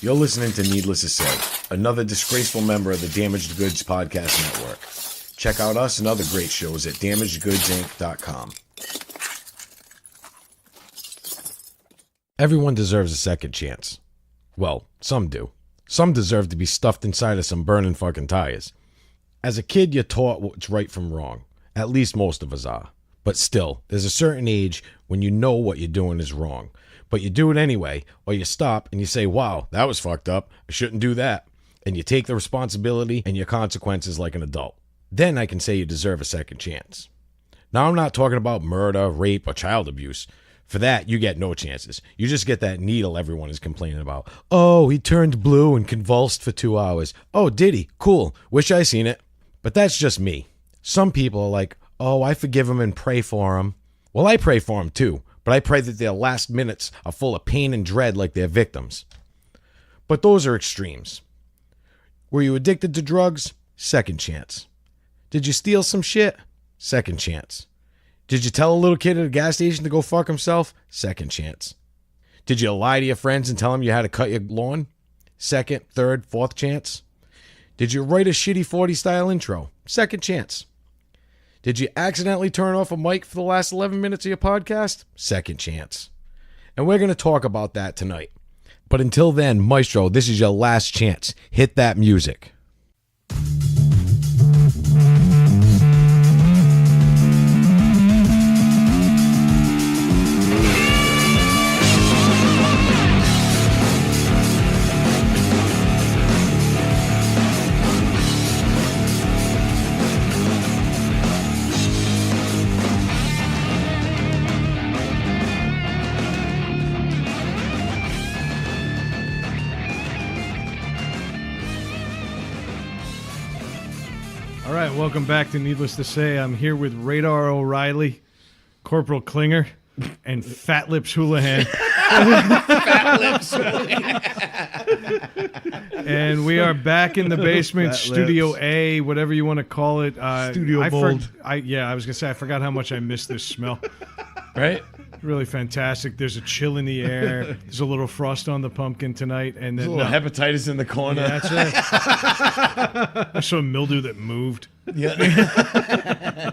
You're listening to Needless to Say, another disgraceful member of the Damaged Goods Podcast Network. Check out us and other great shows at damagedgoodsinc.com. Everyone deserves a second chance. Well, some do. Some deserve to be stuffed inside of some burning fucking tires. As a kid, you're taught what's right from wrong. At least most of us are. But still, there's a certain age when you know what you're doing is wrong. But you do it anyway, or you stop and you say, wow, that was fucked up. I shouldn't do that. And you take the responsibility and your consequences like an adult. Then I can say you deserve a second chance. Now, I'm not talking about murder, rape, or child abuse. For that, you get no chances. You just get that needle everyone is complaining about. Oh, he turned blue and convulsed for 2 hours. Oh, did he? Cool. Wish I seen it. But that's just me. Some people are like, oh, I forgive him and pray for him. Well, I pray for him too. But I pray that their last minutes are full of pain and dread like their victims. But those are extremes. Were you addicted to drugs? Second chance. Did you steal some shit? Second chance. Did you tell a little kid at a gas station to go fuck himself? Second chance. Did you lie to your friends and tell them you had to cut your lawn? Second, third, fourth chance. Did you write a shitty 40 style intro? Second chance. Did you accidentally turn off a mic for the last 11 minutes of your podcast? Second chance. And we're going to talk about that tonight. But until then, Maestro, this is your last chance. Hit that music. All right, welcome back to Needless to Say. I'm here with Radar O'Reilly, Corporal Klinger, and Fat Lips Houlihan. Fat Lips Houlihan. And we are back in the basement, Fat Studio Lips. A, whatever you want to call it. Studio Mold. I was going to say, I forgot how much I missed this smell. Right? Really fantastic. There's a chill in the air. There's a little frost on the pumpkin tonight. And There's a then little hepatitis in the corner. Yeah, that's right. I saw a mildew that moved. Yeah.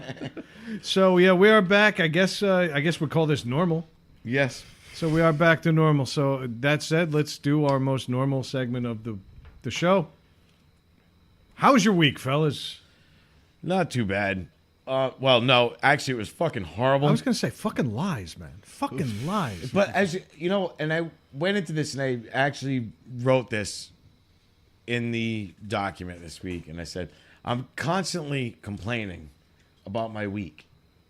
So yeah, we are back. I guess we call this normal. Yes. So we are back to normal. So that said, let's do our most normal segment of the show. How was your week, fellas? Not too bad. Well, no, actually, it was fucking horrible. I was gonna say fucking lies, man. Fucking lies. But as you know, and I went into this and I actually wrote this in the document this week, and I said, I'm constantly complaining about my week,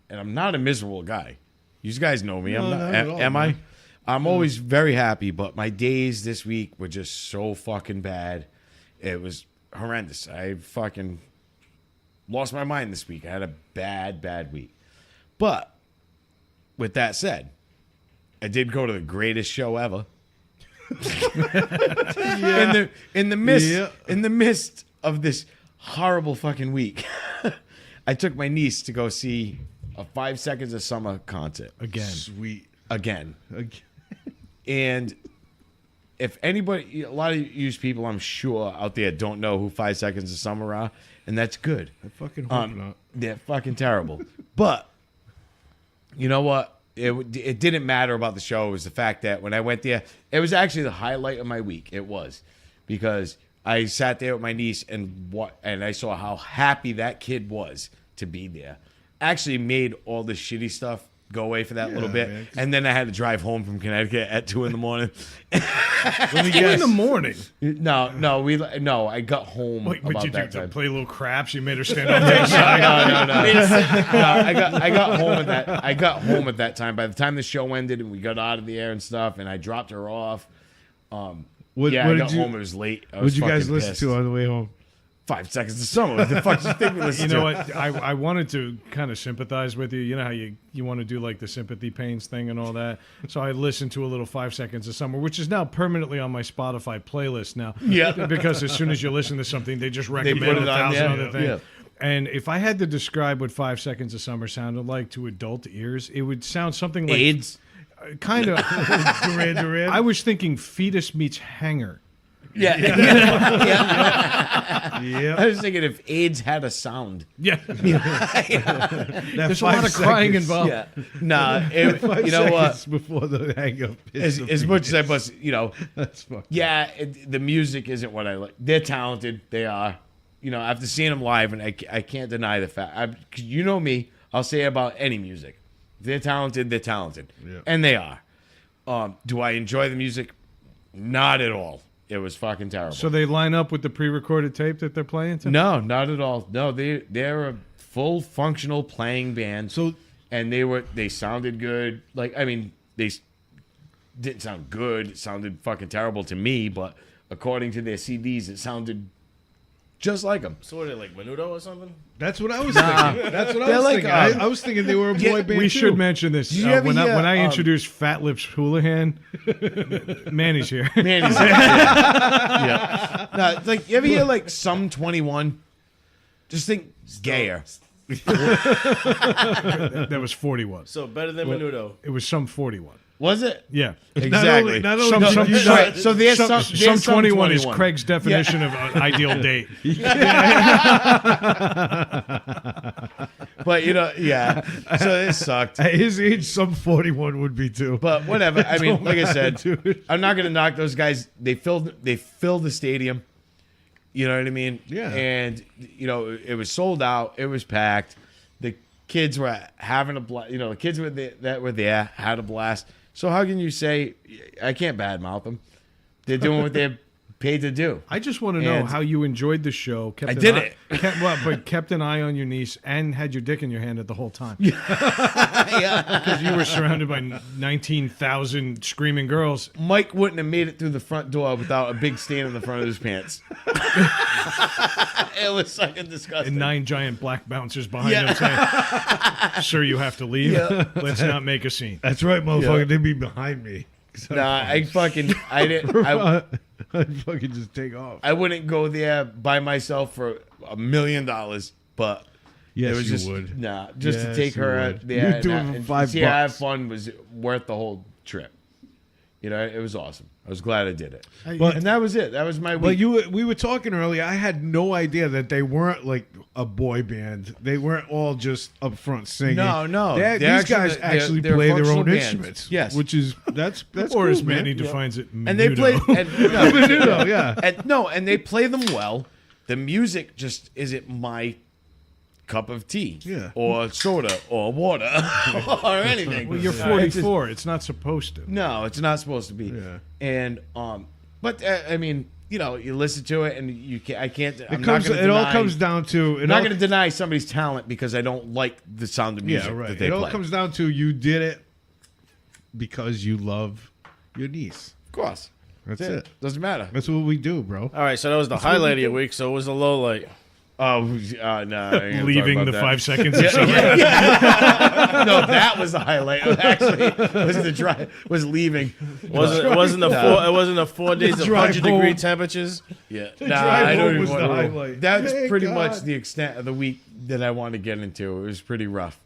and I'm not a miserable guy. You guys know me. I'm not. Not at all, Am I? man. I'm always very happy, but my days this week were just so fucking bad. It was horrendous. I fucking lost my mind this week. I had a bad week. But with that said, I did go to the greatest show ever. In the midst of this horrible fucking week, I took my niece to go see a 5 Seconds of Summer concert. Sweet. Again. And if anybody, a lot of you people, I'm sure, out there don't know who 5 Seconds of Summer are, and that's good. I fucking hope not. They're fucking terrible. But you know what? It didn't matter about the show. It was the fact that when I went there, it was actually the highlight of my week. It was because I sat there with my niece and I saw how happy that kid was to be there. Actually made all the shitty stuff go away for that little bit. Man. And then I had to drive home from Connecticut at 2 in the morning. 2 in the morning. No, I got home What about you do? that To time. play little craps? You made her stand up there. No, I got home at that. I got home at that time. By the time the show ended and we got out of the air and stuff, and I dropped her off. I got home. It was late. What did you guys listen to on the way home? 5 Seconds of Summer. What the fuck do you think we listened You know to? what? I wanted to kind of sympathize with you. You know how you want to do like the sympathy pains thing and all that. So I listened to a little 5 Seconds of Summer, which is now permanently on my Spotify playlist now. Yeah. Because as soon as you listen to something, they just put recommend it on 1,000 there. other things. Yeah. And if I had to describe what 5 Seconds of Summer sounded like to adult ears, it would sound something like AIDS. Kind of. Duran Duran. I was thinking Fetus meets Hanger. Yeah. Yeah. Yeah. I was thinking if AIDS had a sound. Yeah. There's There's a lot of crying involved. Yeah. Nah, you know what? Before the hang up. As much as I must, That's fucked. yeah, the music isn't what I like. They're talented. They are. After seeing them live, and I can't deny the fact. 'Cause you know me. I'll say about any music. If they're talented, they're talented. Yeah. And they are. Do I enjoy the music? Not at all. It was fucking terrible. So they line up with the pre-recorded tape that they're playing to? No, not at all. No, they're a full functional playing band. So And they sounded good. Like, I mean, they didn't sound good. It sounded fucking terrible to me, but according to their CDs, it sounded just like them. So what are they, like Menudo or something? that's what I was thinking. That's what I was like, thinking. I was thinking they were a boy band. We too. should mention this. you ever When hear, I introduced Fat Lips Houlihan, Manny's here. Man, yeah. No, it's like, you ever hear like Sum 21? Just think gayer. That was 41. So better than Menudo. It was some 41. Was it? Yeah. Exactly. Not only Some- did some- you some- not- So there's Some, there's 21 is Craig's definition of an ideal date. But yeah. So it sucked. at his age, some 41 would be too. But whatever. I mean, like I said, Dude. I'm not gonna knock those guys. They filled the stadium. You know what I mean? Yeah. And it was sold out. It was packed. The kids were having a blast. The kids that were there had a blast. So how can you say I can't badmouth them? They're doing what they're paid to do. I just want to know And- how you enjoyed the show. I did it. Kept an eye on your niece and had your dick in your hand at the whole time. Yeah. Because you were surrounded by 19,000 screaming girls. Mike wouldn't have made it through the front door without a big stain on the front of his pants. It was fucking disgusting. And 9 giant black bouncers behind him saying, "Sir, you have to leave. Yeah. Let's not make a scene." That's right, motherfucker. Yeah. They'd be behind me. Nah, I didn't. I'd fucking just take off. I wouldn't go there by myself for $1 million, but Yes, it was you just would. to Yes, take you her would. there You'd do it for $5. see her have fun was worth the whole trip. It was awesome. I was glad I did it. And that was it. That was my But week. we were talking earlier. I had no idea that they weren't like a boy band. They weren't all just up front singing. No. These They're guys they're- actually they're play their functional own bands. instruments. Yes. which is that's Or cool, as man. Manny defines it, and they menudo. play Menudo, yeah. and they play them well. The music just isn't my cup of tea, Yeah. or soda, or water, or anything. Well, you're 44. It's not supposed to. No, it's not supposed to be. Yeah. And but I mean, you listen to it, and you can't. I can't. It all comes down to. I'm not going to deny somebody's talent because I don't like the sound of music Yeah, right. that they It all play. comes down to you did it because you love your niece. Of course, That's it. Doesn't matter. That's what we do, bro. All right, so that was the highlight of your week. So what was the low light? Oh no, I ain't gonna talk Leaving about the that. 5 seconds of summer. No, that was the highlight. Actually, was the drive. Was leaving. It wasn't the 4 days of drive 100-degree home. temperatures. Yeah, drive home was the want to. highlight. That's Thank pretty God. much the extent of the week that I want to get into. It was pretty rough,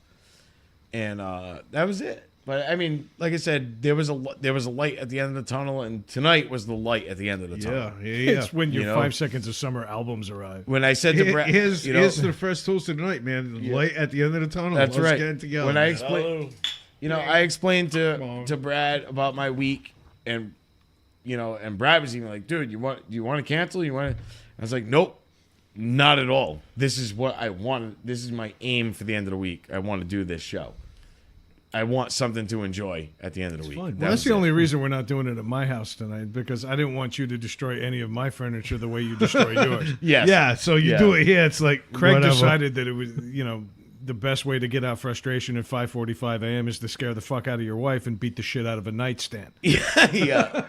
and that was it. But I mean, like I said, there was a light at the end of the tunnel, and tonight was the light at the end of the tunnel. Yeah. It's when your You know? 5 seconds of summer albums arrive. When I said to Brad, Here's the first toast of the night, man. The light at the end of the tunnel. that's Let's right. get it together. When I man. explained, I explained to Brad about my week, and and Brad was even like, "Dude, you want to cancel? You want?" I was like, "Nope, not at all. This is what I want. This is my aim for the end of the week. I want to do this show. I want something to enjoy at the end of the week." fun. Well, that's the only reason we're not doing it at my house tonight, because I didn't want you to destroy any of my furniture the way you destroyed yours. Yes. Yeah, so you Yeah. do it here. It's like Craig whatever. decided that it was, the best way to get out frustration at 5:45 a.m. is to scare the fuck out of your wife and beat the shit out of a nightstand. Yeah.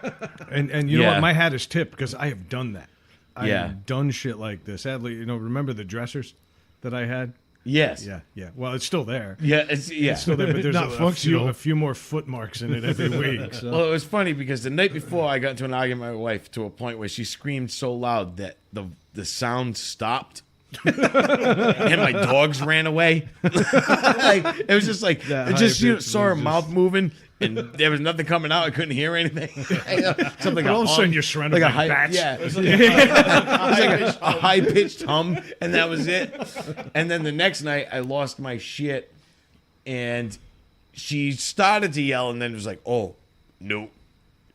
And you know Yeah. what? My hat is tipped because I have done that. I Yeah. have done shit like this. Sadly, remember the dressers that I had? Yes. Yeah. Well, it's still there. Yeah. It's Still there, but there's Not a functional. few more foot marks in it every week. So. Well, it was funny because the night before I got into an argument with my wife to a point where she screamed so loud that the sound stopped. And my dogs ran away. Like, it was just like That it just high pitch saw her was mouth moving, and there was nothing coming out. I couldn't hear anything. Something But all of a sudden, you're surrounded like a by high, bats. yeah, it was like a high pitched hum, and that was it. And then the next night, I lost my shit, and she started to yell, and then it was like, "Oh, no,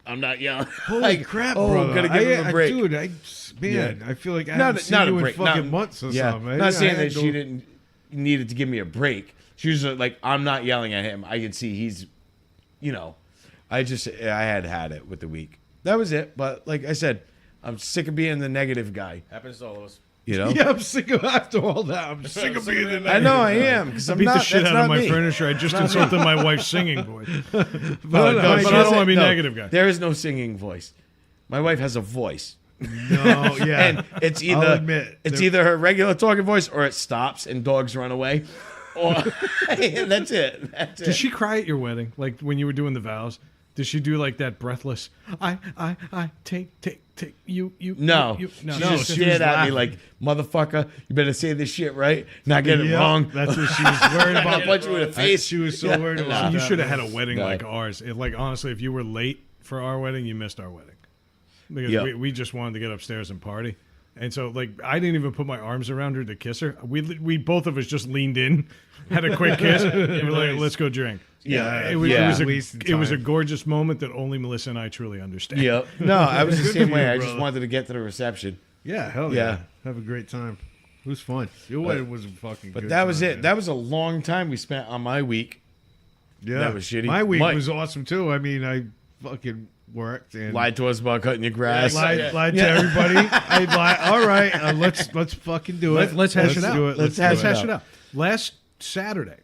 I'm not yelling." Holy Like, crap, oh, bro! I'm gonna give him a break. Dude, man, I feel like I haven't seen not a you break, in fucking not, months or yeah. something. Not saying that she didn't needed to give me a break. She was like, I'm not yelling at him. I can see he's, I had it with the week. That was it. But like I said, I'm sick of being the negative guy. Happens to all of us. Yeah, I'm sick of after all that. I'm sick of being in that. I know I am because I I'm beat not. the shit that's out of not my me. furniture. I just insulted my wife's singing voice. No, But I don't want to be No, negative, guy. There is no singing voice. My wife has a voice. No, yeah. And it's I'll either admit, either her regular talking voice or it stops and dogs run away. Or that's it. That's Did it. she cry at your wedding? Like when you were doing the vows? Did she do like that breathless? I take you. No, you. she No, just she stared was at me laughing. like, "Motherfucker, you better say this shit right, not get it Yeah, wrong." That's what she was worried I'll about. punch you in the face. She was so worried about You that. should have had a wedding No. like ours. Like honestly, if you were late for our wedding, you missed our wedding because Yeah. we just wanted to get upstairs and party. And so, like, I didn't even put my arms around her to kiss her. We both of us just leaned in, had a quick kiss, and we're like, "Let's go drink." Yeah, It was, Yeah. it was a gorgeous moment that only Melissa and I truly understand. Yep. No, I was the Good same for way. you, I just brother. wanted to get to the reception. Yeah, hell Yeah. yeah. Have a great time. It was fun. Your wedding was a fucking But good that was time, it. man. That was a long time we spent on my week. Yeah. that was shitty. My week Mike. was awesome too. I mean, I fucking worked and Lied to us about cutting your grass. lied to everybody. I lied. All right, let's fucking do it. Let's hash it out. do it. Let's do Let's hash hash it out. Last Saturday,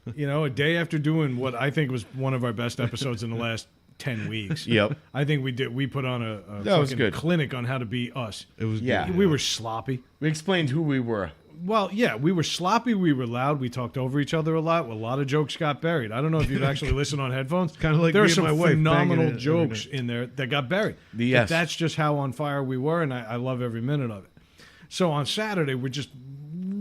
a day after doing what I think was one of our best episodes in the last 10 weeks. Yep. I think we put on a That was fucking good. clinic on how to be us. It was Yeah. good. We were sloppy. We explained who we were. Well, yeah, we were sloppy. We were loud. We talked over each other a lot. A lot of jokes got buried. I don't know if you've actually listened on headphones. Kinda like there me are and some my wife phenomenal banging it every jokes night. in there that got buried. Yes. But that's just how on fire we were, and I love every minute of it. So on Saturday, we're just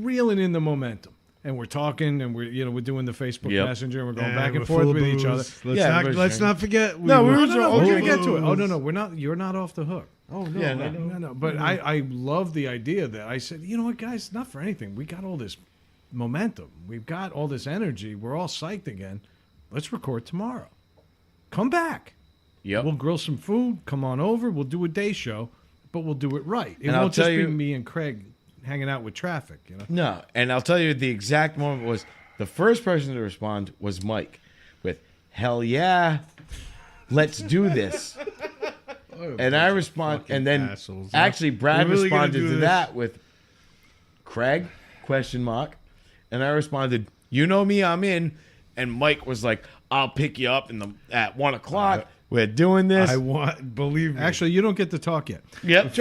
reeling in the momentum, and we're talking, and we're doing the Facebook Yep. Messenger, and we're going And back and we're forth full of with each other. booze. Let's Yeah, not everybody's let's drinking. not forget. No, we were No, we're full gonna of get to it. Oh booze. no, we're not. You're not off the hook. Oh no, Yeah, I no. know. No. But I love the idea that I said, you know what, guys, not for anything. We got all this momentum. We've got all this energy. We're all psyched again. Let's record tomorrow. Come back. Yep. We'll grill some food. Come on over. We'll do a day show, but we'll do it right. It And I'll won't just tell be you- me and Craig hanging out with traffic. No, and I'll tell you the exact moment was the first person to respond was Mike with "Hell yeah, let's do this." And I respond, and then assholes, huh? actually Brad We're really gonna responded do to this? that with Craig ? And I responded, "You know me, I'm in." And Mike was like, "I'll pick you up at 1:00. We're doing this." Believe me. Actually, you don't get to talk yet. Yep.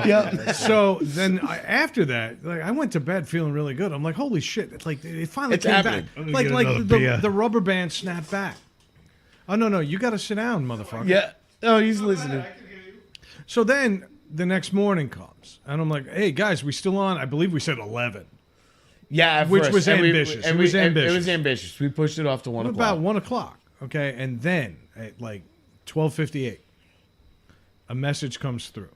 Yep. So then after that, like I went to bed feeling really good. I'm like, holy shit! It's like it finally It's came happening. back. I'm gonna Like get like another beer. the rubber band snapped back. Oh no, you got to sit down, motherfucker. Yeah. Oh, he's listening. So then the next morning comes, and I'm like, hey guys, we still on? I believe we said 11. Yeah, at Which first. was And ambitious. and It was and ambitious. It was ambitious. We pushed it off to 1:00. About 1:00. Okay, and then at like 12:58, a message comes through.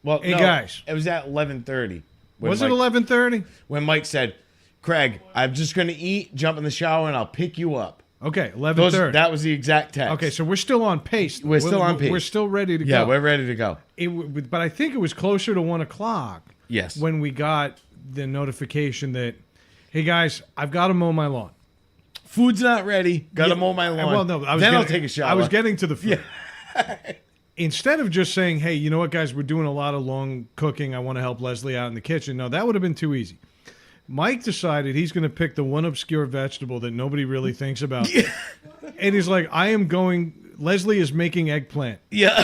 Well, Hey, no, guys. it was at 11:30. Was it 11:30? When Mike said, "Craig, I'm just going to eat, jump in the shower, and I'll pick you up." Okay, 11:30. That was the exact text. Okay, so we're still on pace. We're still on pace. We're still ready to yeah, go. we're ready to go. But I think it was closer to 1:00. Yes. When we got the notification that, hey guys, I've got to mow my lawn. Food's not ready. Got to Yeah, mow my lawn. Well, no, then I'll take a shower. I was getting to the food. Instead of just saying, hey, you know what, guys, we're doing a lot of long cooking. I want to help Leslie out in the kitchen. No, that would have been too easy. Mike decided he's going to pick the one obscure vegetable that nobody really thinks about. And he's like, Leslie is making eggplant. Yeah.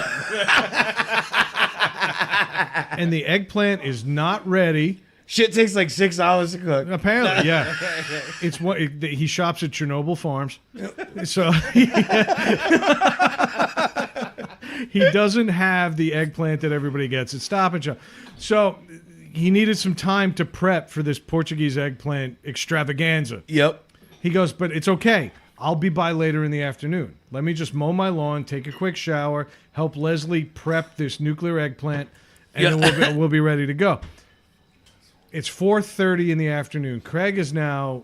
And the eggplant is not ready. Shit takes like 6 hours to cook. Apparently, yeah. It's what he shops at Chernobyl Farms. So he doesn't have the eggplant that everybody gets at Stop and Shop. So he needed some time to prep for this Portuguese eggplant extravaganza. Yep. He goes, but it's okay. I'll be by later in the afternoon. Let me just mow my lawn, take a quick shower, help Leslie prep this nuclear eggplant, and then we'll be ready to go. It's 4:30 in the afternoon. Craig is now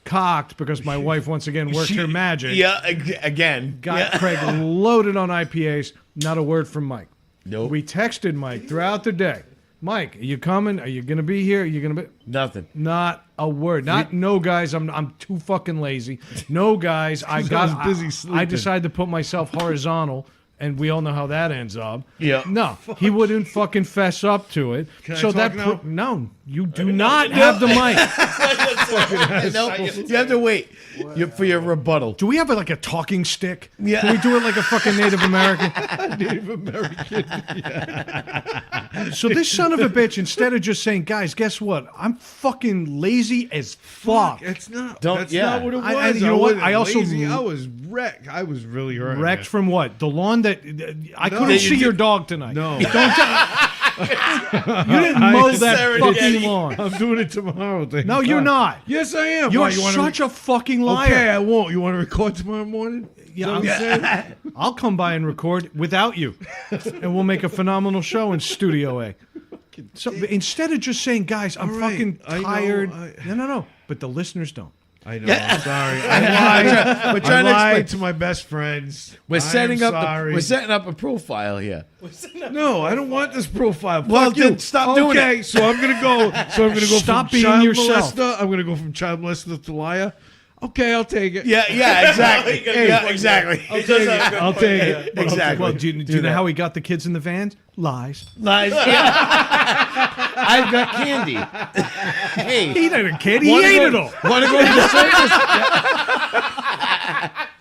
cocked because my wife once again worked her magic. Yeah, again. Got Craig loaded on IPAs. Not a word from Mike. Nope. We texted Mike throughout the day. Mike, are you coming? Are you going to be here? Are you going to be... Nothing. Not a word. No, guys. I'm too fucking lazy. No, guys. I was busy sleeping. I decided to put myself horizontal, and we all know how that ends up. Yeah. No, he wouldn't fucking fess up to it. Can I so talk that now? no, you do not have the mic. No, you have to wait for your rebuttal. Do we have like a talking stick? Yeah. Can we do it like a fucking Native American? Native American. So this son of a bitch, instead of just saying, guys, guess what? I'm fucking lazy as fuck. It's not. Don't- That's yeah. not what it was. I you know what? wasn't I also- lazy. I was wrecked. I was really hurt. Wrecked man. from what? The lawn that I couldn't That see your dog tonight. No. You didn't mow that Serengeti. fucking lawn. I'm doing it tomorrow. Thank No, you're God. not. Yes, I am. You're Why, you wanna such a fucking liar. Okay, I won't. You want to record tomorrow morning? Yeah, I'll come by and record without you, and we'll make a phenomenal show in Studio A. So instead of just saying, guys, I'm All right, fucking I know, tired. I- No. But the listeners don't. I know. I'm sorry. I We're trying to lied explain. to my best friends. We're setting up. Sorry. We're setting up a profile here. No, I don't want this profile. Well, Fuck you. then stop doing it. Okay, so I'm gonna go. Stop from being child yourself. molester. I'm gonna go from child molester to liar. Okay, I'll take it. Yeah, exactly. Yeah, exactly. I'll take it. Exactly. Well, do you know how he got the kids in the vans? Lies. Lies. Yeah. I've got candy. Hey, He didn't a kid. He wanna ate go- it all. Want to go to the circus?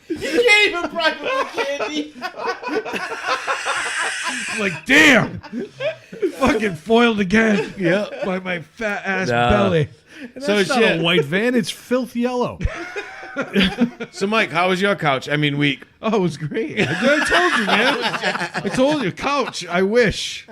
You can't even bribe him with candy. Like, damn. Fucking foiled again. Yeah. By my fat ass Nah. belly. So It's not shit. a white van. It's filth yellow. So Mike, how was your couch? I mean, week. Oh, it was great. I told you, man. I told you, couch. I wish.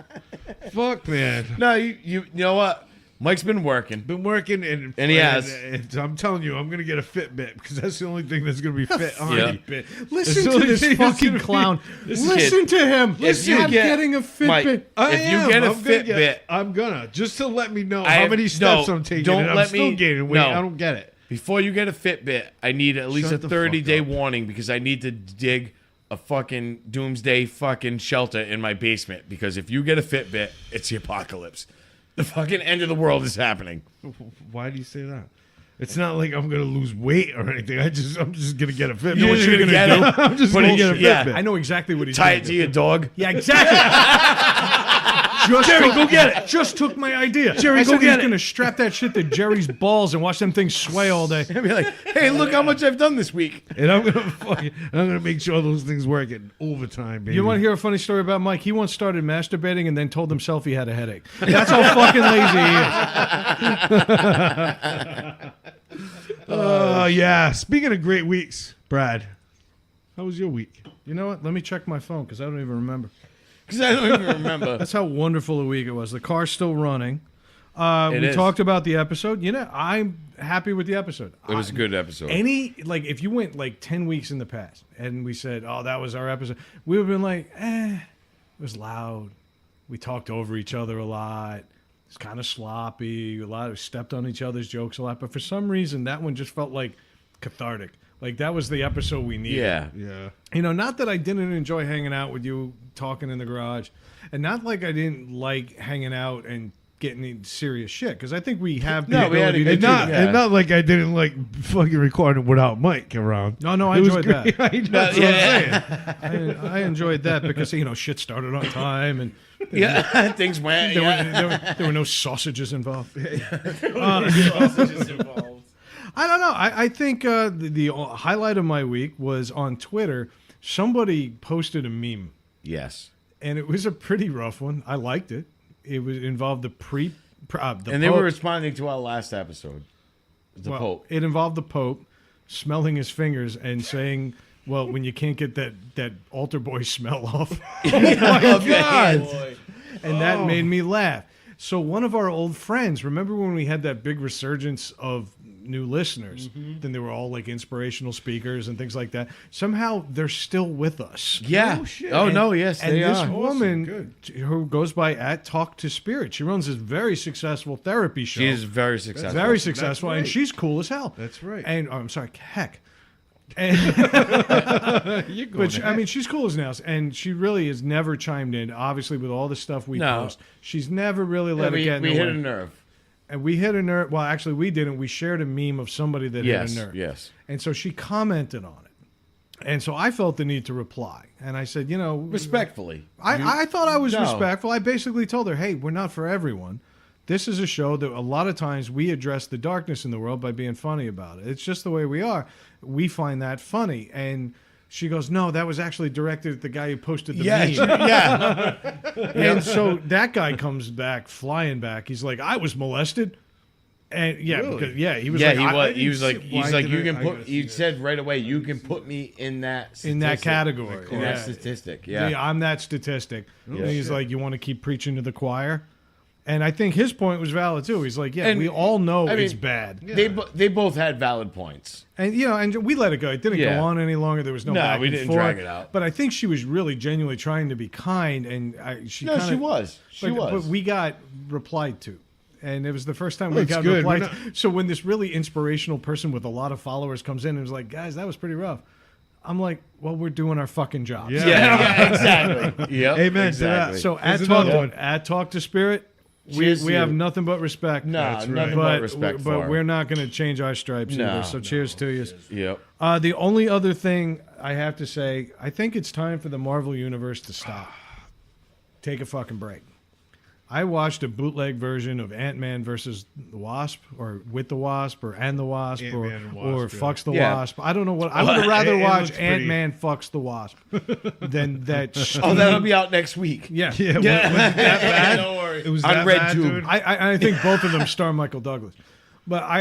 Fuck, man. No, you know what? Mike's been working. Been working and he has. and I'm telling you, I'm gonna get a Fitbit because that's the only thing that's gonna be fit on Yeah. me. Listen the to only this thing that's fucking gonna be- clown. This Listen to him. If you I'm get- getting a Fitbit. Mike, If you get a I'm gonna Fitbit- I'm gonna just to let me know I how have- many steps no, I'm taking. don't and I'm let still me- gaining weight. no. I don't get it. Before you get a Fitbit, I need at least Shut a the 30-day fuck up. warning because I need to dig a fucking doomsday fucking shelter in my basement. Because if you get a Fitbit, it's the apocalypse. The fucking end of the world is happening. Why do you say that? It's not like I'm gonna lose weight or anything. I'm just gonna get a Fitbit. You know what you're gonna get? I'm just Put gonna it- get a yeah. Fitbit. I know exactly what he's Tie doing. it to your dog. Yeah, exactly. Jerry, go get it. Just took my idea. Jerry, I go said get he's it. gonna strap that shit to Jerry's balls and watch them things sway all day. I'd be like, hey, look how much I've done this week. And I'm gonna make sure those things work in overtime, baby. You want to hear a funny story about Mike? He once started masturbating and then told himself he had a headache. That's how fucking lazy he is. Yeah. Speaking of great weeks, Brad, how was your week? You know what? Let me check my phone because I don't even remember. Because I don't even remember. That's how wonderful a week it was. The car's still running. We is. talked about the episode. You know, I'm happy with the episode. It was a good episode. If you went like 10 weeks in the past and we said, oh, that was our episode, we would have been like, it was loud. We talked over each other a lot. It's kind of sloppy. We stepped on each other's jokes a lot. But for some reason, that one just felt like cathartic. Like that was the episode we needed. Yeah. Yeah. You know, not that I didn't enjoy hanging out with you, talking in the garage, and not like I didn't like hanging out and getting into serious shit, because I think we have the No, we had a ability to good do And not, that. Yeah. and not like I didn't like fucking recording without Mike around. No, I It was enjoyed great. that. I know, that's what I'm saying. I enjoyed that because, you know, shit started on time and Yeah, things went. there were no sausages involved. Sausages involved. I don't know. I think the highlight of my week was on Twitter. Somebody posted a meme, Yes. and it was a pretty rough one. I liked it. It involved the And they Pope. were responding to our last episode. The Well, Pope. It involved the Pope smelling his fingers and saying, "Well, when you can't get that altar boy smell off," Oh, God. Boy. and that made me laugh. So one of our old friends, remember when we had that big resurgence of new listeners. Then they were all like inspirational speakers and things like that. Somehow they're still with us. Yeah. Oh, shit. Oh, no, yes, And they this are. woman who goes by at Talk to Spirit, she runs this very successful therapy show. She is very successful. very successful, right. and she's cool as hell. That's right. And I'm sorry, heck. And, but I mean, she's cool as nails, and she really has never chimed in. Obviously, with all the stuff we No. post, she's never really Yeah, let it get in we the hit way. a nerve. And we hit a nerve. Well, actually, we didn't. We shared a meme of somebody that Yes, hit a nerve. yes. And so she commented on it, and so I felt the need to reply, and I said, you know, Respectfully. I thought I was No. respectful. I basically told her, hey, we're not for everyone. This is a show that a lot of times we address the darkness in the world by being funny about it. It's just the way we are. We find that funny. And she goes, no, that was actually directed at the guy who posted the meme. Yeah. And so that guy comes back, flying back. He's like, I was molested. And yeah, Really? because, yeah, he was Yeah, like, he I- was. He was like, Why he's like, did you I- can I put. gotta see He that. said right away, you can put me in that in that statistic. category. In Yeah. that statistic. Yeah. I'm that statistic. And he's shit. like, you want to keep preaching to the choir? And I think his point was valid too. He's like, yeah, And, we all know I mean, it's bad. They both had valid points. And you know, and we let it go. It didn't Yeah. go on any longer. There was no No, back we and didn't forth. drag it out. But I think she was really genuinely trying to be kind, and she No, kinda, she was. She was. But we got replied to, and it was the first time we That's got good. replied. We're To. So when this really inspirational person with a lot of followers comes in and is like, "Guys, that was pretty rough," I'm like, "Well, we're doing our fucking jobs." Yeah. Yeah, exactly. Yep, Amen to that. exactly. So There's at another one. Talk to Spirit, we Cheers to have you. nothing but respect. Nah, That's nothing right. but respect for but her. we're not going to change our stripes No, either. So cheers to you. Yep. The only other thing I have to say, I think it's time for the Marvel Universe to stop. Take a fucking break. I watched a bootleg version of Ant-Man versus the Wasp, or with the Wasp, or and the Wasp, Ant-Man and or Wasp, yeah. fucks the Yeah. Wasp. I don't know what. I would have rather It watch looks pretty- Ant-Man fucks the Wasp than that. Oh, that'll be out next week. yeah. Yeah, was it that bad? Don't worry. It was On that Red bad, Tube. dude? I think both of them star Michael Douglas. But I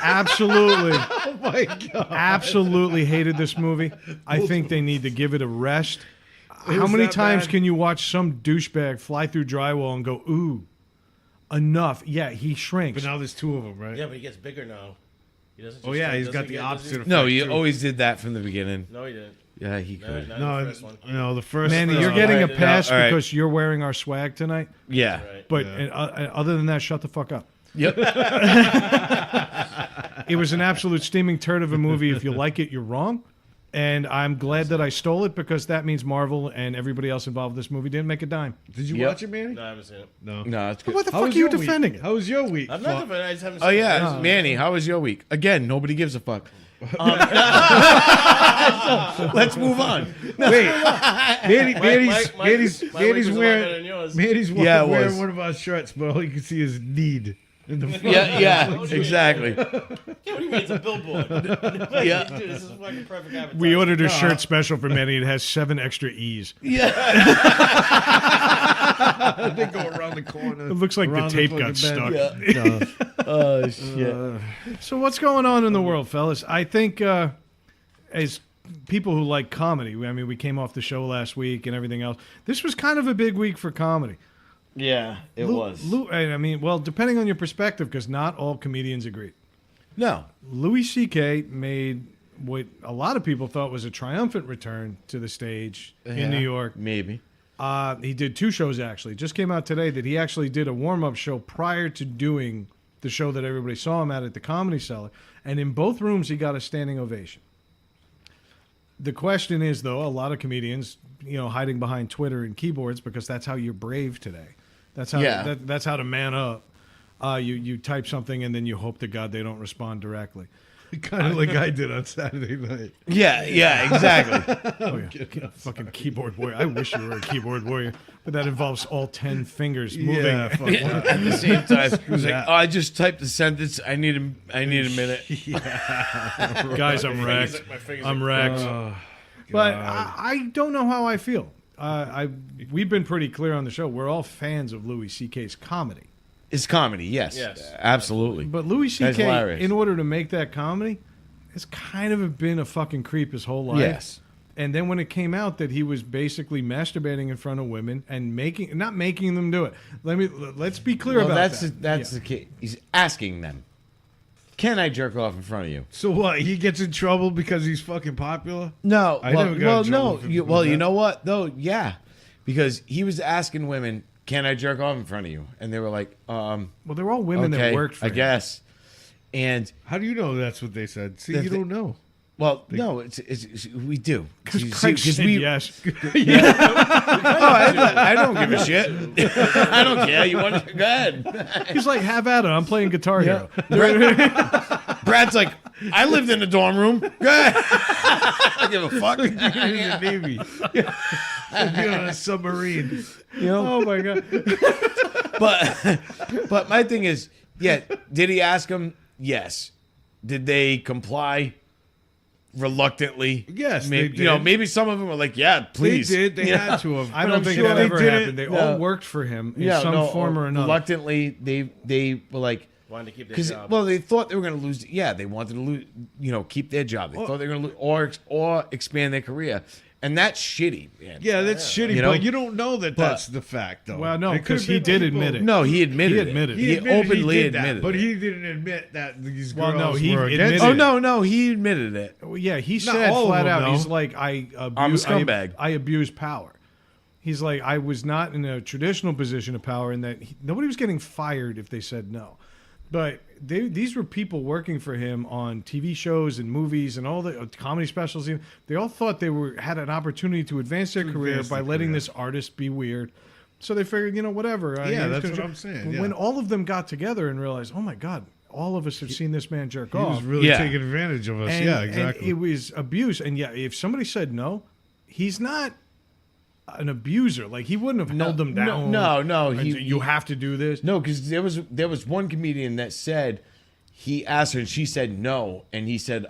absolutely, Oh my god! absolutely hated this movie. I think they need to give it a rest. How was many that times bad? can you watch some douchebag fly through drywall and go, ooh, enough? Yeah, he shrinks. But now there's two of them, right? Yeah, but he gets bigger now. He doesn't. Oh just yeah, start- he's doesn't got the get- opposite doesn't effect. No, you too. always did that from the beginning. he- No, he didn't. Yeah, he No, could. not No, the first one. no, the first. Manny, you're getting a Alright, pass no, all right. because you're wearing our swag tonight. Yeah. Right. But Yeah. other than that, shut the fuck up. Yep. It was an absolute steaming turd of a movie. If you like it, you're wrong. And I'm glad that I stole it because that means Marvel and everybody else involved with this movie didn't make a dime. Did you Yep. watch it, Manny? No, I haven't seen it. No. No, that's good. What the How fuck was are you your week? defending it? How was your week? I'm not defending. I just haven't. Oh seen yeah, it. Manny, how was your week? Again, nobody gives a fuck. Let's move on. Wait, Manny's my week was a lot better wearing than yours. Manny's Yeah, it wearing was. one of our shirts, but all you can see is need in the front. Yeah, exactly. Yeah, what do you mean? It's a billboard. Yeah. Dude, this is fucking perfect advertising. We ordered a shirt special for Manny. It has 7 extra E's. They go around the corner. It looks like the around tape fucking got stuck. bend. No. Oh shit. So what's going on in the world, fellas? I think as people who like comedy, I mean, we came off the show last week and everything else. This was kind of a big week for comedy. Yeah, it was. I mean, well, depending on your perspective, because not all comedians agreed. No. Louis C.K. made what a lot of people thought was a triumphant return to the stage in New York. Maybe. He did 2 shows, actually. Just came out today that he actually did a warm-up show prior to doing the show that everybody saw him at the Comedy Cellar. And in both rooms, he got a standing ovation. The question is, though, a lot of comedians, hiding behind Twitter and keyboards because that's how you're brave today. That's how that's how to man up. You type something and then you hope to God they don't respond directly. Kind of like I did on Saturday night. Yeah, exactly. Oh, yeah. Fucking keyboard warrior. I wish you were a keyboard warrior, but that involves all 10 fingers moving. Yeah, fuck. At the same time, it was like, oh, I just typed the sentence. I need a minute. Guys, I'm wrecked. My fingers I'm are- wrecked. Oh, But God. I don't know how I feel. We've been pretty clear on the show. We're all fans of Louis C.K.'s comedy. It's comedy, yes. Yes. Absolutely. But Louis That's C.K., hilarious. in order to make that comedy, has kind of been a fucking creep his whole life. Yes. And then when it came out that he was basically masturbating in front of women and not making them do it. Let's be clear Well, about that's that. that's the key. He's asking them. can I jerk off in front of you? So what? He gets in trouble because he's fucking popular? No. I never got in trouble for You that. know what though? Yeah, because he was asking women, "Can I jerk off in front of you?" And they were like, Well, they're all women okay, that worked for I him. guess. And How do you know that's what they said? See, The you thi- don't know. well, no, it's we do Because Craig said we. yes. Oh, I don't give a shit. I don't care. You want to go ahead. He's like, have at it. I'm playing Guitar Hero. Brad's like, I lived in a dorm room. Go ahead. I don't give a fuck. You're in the Navy. You're on a submarine. You know? Oh my god. But my thing is, yeah, did he ask him? Yes. Did they comply? Reluctantly? Yes, maybe, they did. You know, maybe some of them were like, yeah, please. They did. They had to have. I But don't I'm think sure that they ever didn't. happened. They No. all worked for him in some form or another. Reluctantly, they were like, Wanted to keep their because job. well, they thought they were going to lose. Yeah, they wanted to lose. You know, keep their job. They thought they were going to lose or expand their career, and that's shitty, man. Yeah, that's shitty, You know? but you don't know that that's the fact, though. Well, no, It could've 'cause he been did people- admit it. No, he admitted. He admitted it. it. He admitted openly he did that, admitted. but it. he didn't admit that these Well, girls no, he were admitted against it. Oh it. no, he admitted it. Well, yeah, he Not said all of flat them, out. though. He's like, I'm a scumbag. I abuse power. He's like, I was not in a traditional position of power, in that nobody was getting fired if they said no. But these were people working for him on TV shows and movies and all the comedy specials. They all thought they had an opportunity to advance their career advance by their letting career. this artist be weird. So they figured, whatever. Yeah, he's that's gonna what jerk- I'm saying, But yeah. when all of them got together and realized, oh my God, all of us have seen this man jerk He off. was really Yeah. taking advantage of us. And, Yeah, exactly. and it was abuse. And yeah, if somebody said no, he's not an abuser. Like, he wouldn't have held them down. No. and said, you have to do this. No, because there was one comedian that said he asked her and she said no, and he said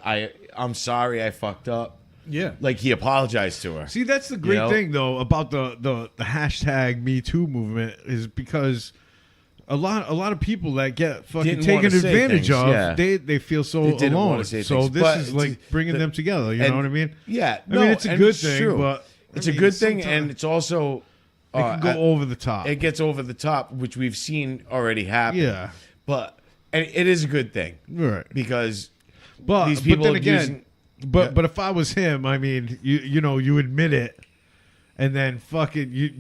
I'm sorry I fucked up. Yeah. Like he apologized to her. See, that's the great know? thing, though, about the hashtag Me Too movement is because a lot of people that get fucking Didn't taken wanna say advantage things, of, yeah. they feel so They didn't alone. wanna say So things, this but is like bringing them together. You know what I mean? Yeah, I mean, it's a and good it's thing, true. but it's I a mean, good thing, sometimes and it's also it can go over the top. It gets over the top, which we've seen already happen. Yeah. but and it is a good thing, Right. because But these people but then again, abusing- but if I was him, I mean, you admit it, and then fucking you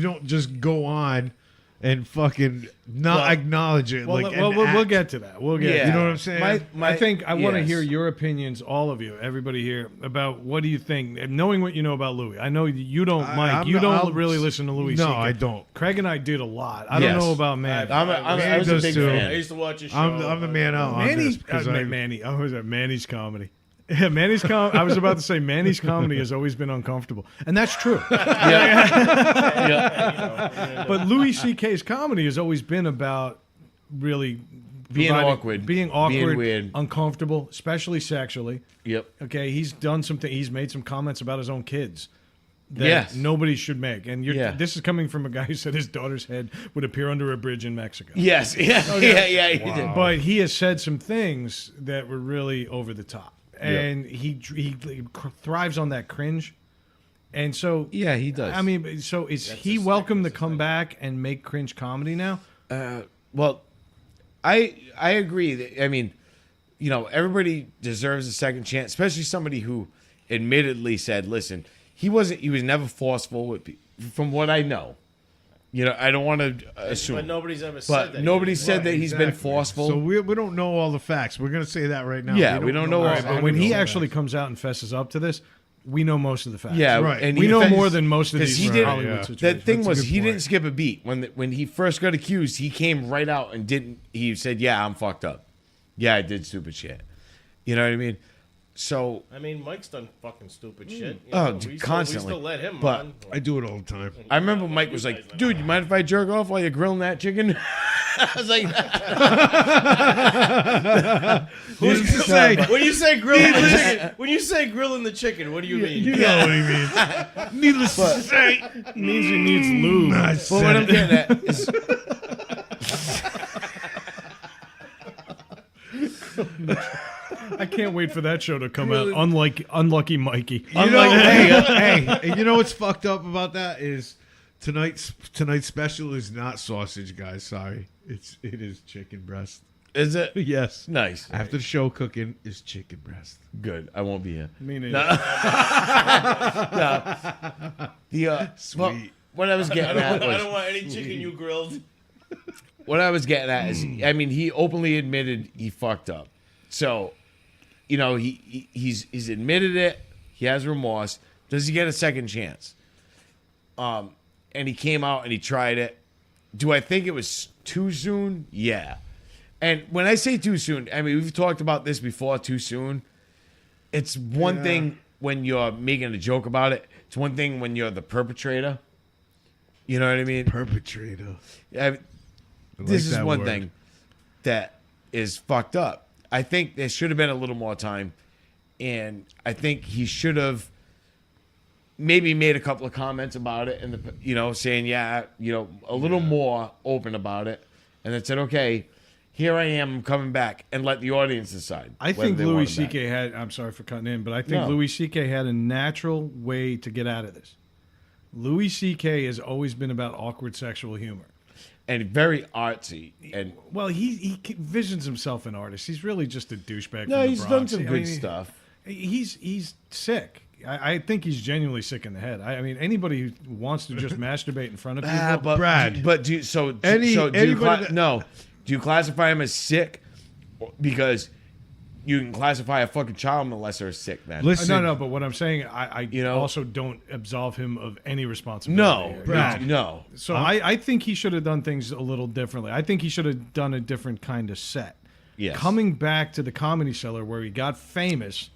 don't just go on and fucking not Well- acknowledge it. Well, like we'll act. get to that. We'll get. Yeah. You know what I'm saying? I think I want to yes. hear your opinions, all of you, everybody here, about what do you think, and knowing what you know about Louis. I know you don't, Mike. I'm You not- don't I'll- really listen to Louis. No, CK. I don't. Craig and I did a lot. I Yes. don't know about man. I was a does big too. I fan. used to watch his show. I'm the man out on this Manny's because Manny. Oh, was that Manny's comedy? Yeah, Manny's I was about to say Manny's comedy has always been uncomfortable, and that's true. But Louis C.K.'s comedy has always been about really Being providing- awkward. being awkward, Being weird. uncomfortable, especially sexually. Yep. Okay, he's done something. He's made some comments about his own kids that Yes. nobody should make. And Yeah. this is coming from a guy who said his daughter's head would appear under a bridge in Mexico. Yes. Yeah. Yeah. He did. But he has said some things that were really over the top, and he thrives on that cringe. And so, Yeah, he does. I mean, so is he welcome to come back and make cringe comedy now? Well, I agree. I mean, everybody deserves a second chance, especially somebody who admittedly said, "Listen, he was never forceful with people." From what I know, I don't want to assume, But nobody's ever said but that. nobody said that Right, he's been exactly. forceful. So we don't know all the facts. We're gonna say that right now. Yeah, we don't know all- All right, but when he 100% actually comes out and fesses up to this, we know most of the facts. yeah, Right. and we he know defends- more than most of 'cause these he did- Hollywood yeah. situations. The thing That's a was, good he point. didn't skip a beat when he first got accused. He came right out and didn't. He said, "Yeah, I'm fucked up. Yeah, I did stupid shit." You know what I mean? So I mean, Mike's done fucking stupid shit. You Oh, know, dude, we constantly. Still let him But on. I do it all the time. I remember Mike was like, "Dude, you mind if I jerk off while you're grilling that chicken?" I was like, Who's to say? When you say grilling the chicken, what do you mean? You know what he means. Needless to say, It means he needs lube. I "Well, said what I'm it. getting at is, I can't wait for that show to come out. Unlucky Mikey. hey, you know what's fucked up about that is tonight's special is not sausage, guys. Sorry, it is chicken breast. Is it? Yes. Nice. After the show, cooking is chicken breast. Good. I won't be here. Me neither. The Sweet. what I was getting at I was don't want any chicken you grilled. what I was getting at is, I mean, he openly admitted he fucked up. So, you know, he's admitted it. He has remorse. Does he get a second chance? And he came out and he tried it. Do I think it was too soon? Yeah. And when I say too soon, I mean, we've talked about this before, too soon. It's one thing when you're making a joke about it. It's one thing when you're the perpetrator. You know what I mean? Perpetrator. This is that one word. thing that is fucked up. I think there should have been a little more time. And I think he should have maybe made a couple of comments about it and, saying, a little more open about it. And then said, okay, here I am, I'm coming back, and let the audience decide. I whether think they Louis want him back. C.K. had. I'm sorry for cutting in, but I think No. Louis C.K. had a natural way to get out of this. Louis C.K. has always been about awkward sexual humor. And very artsy. And Well, he visions himself an artist. He's really just a douchebag. no, from the he's done Bronx. some I good mean, stuff. He's sick. I think he's genuinely sick in the head. I mean, anybody who wants to just masturbate in front of people. But Brad. do you, so Any- so do you anybody that- no? Do you classify him as sick? Because you can classify a fucking child molester as sick. Then Listen, No, but what I'm saying, I know? also don't absolve him of any responsibility. no, here. Brad. no. So I think he should have done things a little differently. I think he should have done a different kind of set. Yes. Coming back to the Comedy Cellar where he got famous,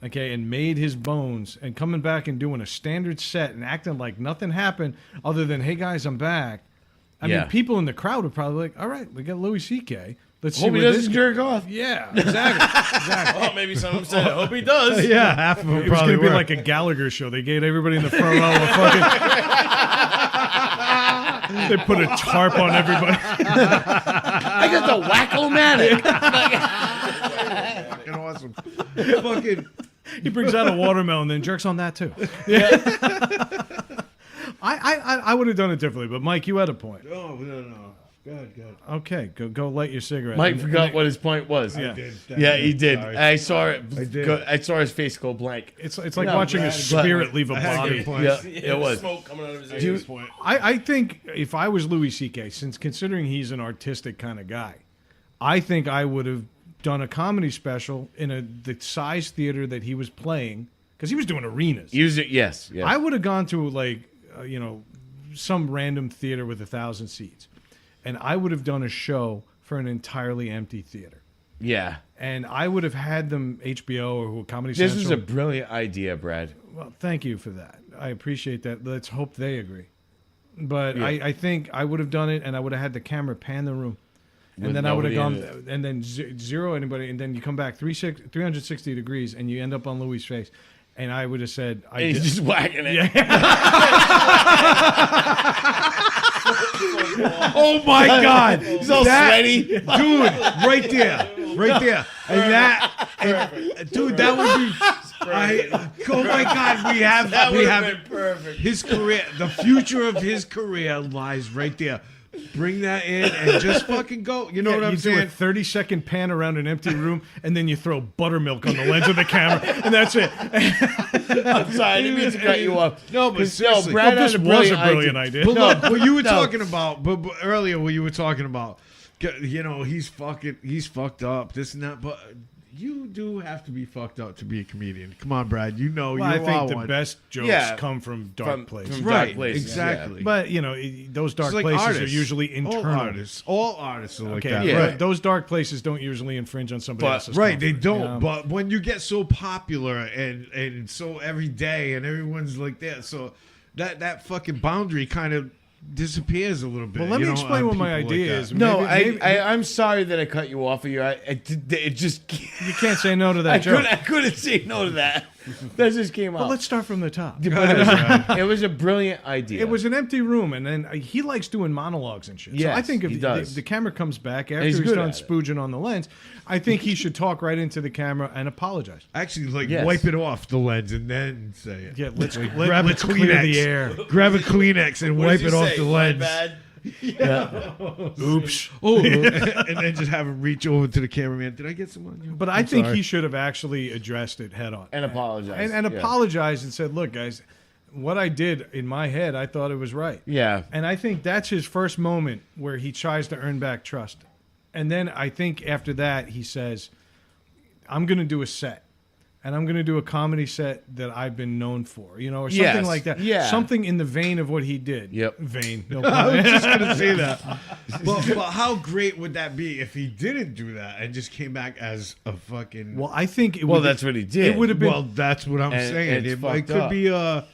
okay, and made his bones, and coming back and doing a standard set and acting like nothing happened other than, hey guys, I'm back. I Yeah. mean, people in the crowd would probably like, all right, we got Louis C.K. Let's see Hope he where this doesn't goes. jerk off. Yeah, exactly. Oh, maybe some of them said, I hope he does. yeah, half of them It was probably going to be were. like a Gallagher show. They gave everybody in the front row a fucking... They put a tarp on everybody. I got the whack-o-matic. fucking awesome. Fucking He brings out a watermelon, then jerks on that too. I would have done it differently, but Mike, you had a point. no. Good. Okay, go light your cigarette. Mike And- forgot what his point was. Yeah. Yeah, he did. Sorry. I saw it. I did. I saw his face go blank. It's like No, watching a Brad, spirit leave a I had a body. good point. Yeah, Yeah, it was. smoke coming out of his At ears. this point. I think if I was Louis C.K., since considering he's an artistic kind of guy, I think I would have done a comedy special in the size theater that he was playing, because he was doing arenas. Use it. Yes. Yeah. I would have gone to some random theater with 1,000 seats, and I would have done a show for an entirely empty theater. yeah. And I would have had them HBO or Comedy This Central. was a brilliant idea, Brad. Well, thank you for that. I appreciate that. Let's hope they agree. But Yeah. I think I would have done it, and I would have had the camera pan the room. And With then I would have nobody gone, in and then zero anybody, and then you come back 360 degrees, and you end up on Louis' face. And I would have said, I And he's did. just whacking it. Oh my God! He's all That- sweaty. dude, right there, and dude, that would be. Oh my God, we have been perfect. his career. The future of his career lies right there. Bring that in and just fucking go. You know what I'm you do a saying? 30-second pan around an empty room, and then you throw buttermilk on the lens of the camera, and that's it. I'm sorry, I didn't mean to cut you off. No, but 'Cause, seriously. Brad This had a was a brilliant brilliant idea. idea. But look, what you were no. talking about, but earlier, what you were talking about, he's fucked up, this and that. But you do have to be fucked up to be a comedian. Come on, Brad. You know, Well, I you are think the one. best jokes Yeah. come from dark From- places. from- Right, dark places, exactly. But, those dark It's like places artists. are usually internal. All artists are like Okay, that. Yeah. Right. but those dark places don't usually infringe on somebody But- else's Right, they comfort, don't. you know? But when you get so popular and so every day and everyone's like that, so that fucking boundary kind of disappears a little bit. Well, let me you know, explain on what my people idea like is. that. No, Maybe- I'm sorry that I cut you off of you. It just You can't say no to that I joke. couldn't say no to that. That just came Well, out. let's start from the top. It was a brilliant idea. It was an empty room, and then he likes doing monologues and shit. So I Yes, think if he does. the camera comes back after he's he's good done at it. spooging on the lens, I think he should talk right into the camera and apologize. Actually, like Yes. wipe it off the lens and then say it. Yeah, let's Grab let's a clear Kleenex. the air. Grab a Kleenex and What wipe does it he off say? the My lens. bad. Oops. Oh, and then just have him reach over to the cameraman. Did I get some on you? But I think he should have actually addressed it head on And apologize. and Yeah. apologized and said, "Look, guys, what I did in my head, I thought it was right." Yeah. And I think that's his first moment where he tries to earn back trust. And then I think after that, he says, I'm going to do a set. And I'm going to do a comedy set that I've been known for, you know, or something Yes. like that. Yeah. Something in the vein of what he did. Yep. Vein. No I was pun. just gonna say that. But how great would that be if he didn't do that and just came back as a fucking? Well, I think it Well, would, that's what he did. it would have been. Well, that's what I'm And saying. it's It fucked could up. be a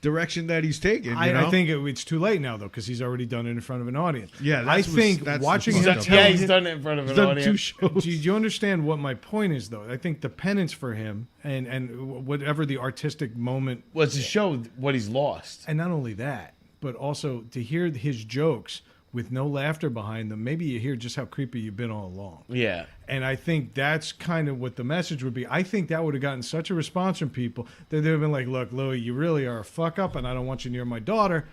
direction that he's taking. You know? I think it's too late now, though, because he's already done it in front of an audience. Yeah, I that's think that's the watching fucked him up tell Yeah, part. he's done it in front of an done 2 audience. shows. Do you understand what my point is, though? I think the penance for him and whatever the artistic moment, Well, it's to show what he's lost. and not only that, but also to hear his jokes with no laughter behind them, maybe you hear just how creepy you've been all along. Yeah. And I think that's kind of what the message would be. I think that would have gotten such a response from people that they'd have been like, look, Louis, you really are a fuck up, and I don't want you near my daughter,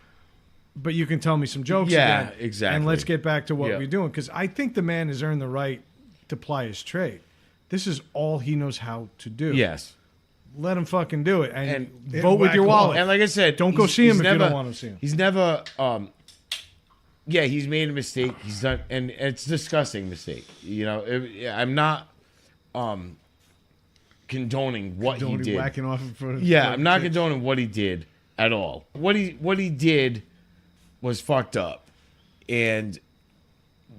but you can tell me some jokes Yeah, again, exactly. and let's get back to what Yeah. we're doing. Because I think the man has earned the right to ply his trade. This is all he knows how to do. Yes. Let him fucking do it. And, And vote with your whack wallet. And like I said, Don't go he's- see him he's if you never- don't want to see him. He's never, yeah, he's made a mistake. He's done, and it's a disgusting mistake. You know, I'm not condoning what Don't he did. whacking off in front of Yeah, I'm not condoning what he did at all. What he did was fucked up, and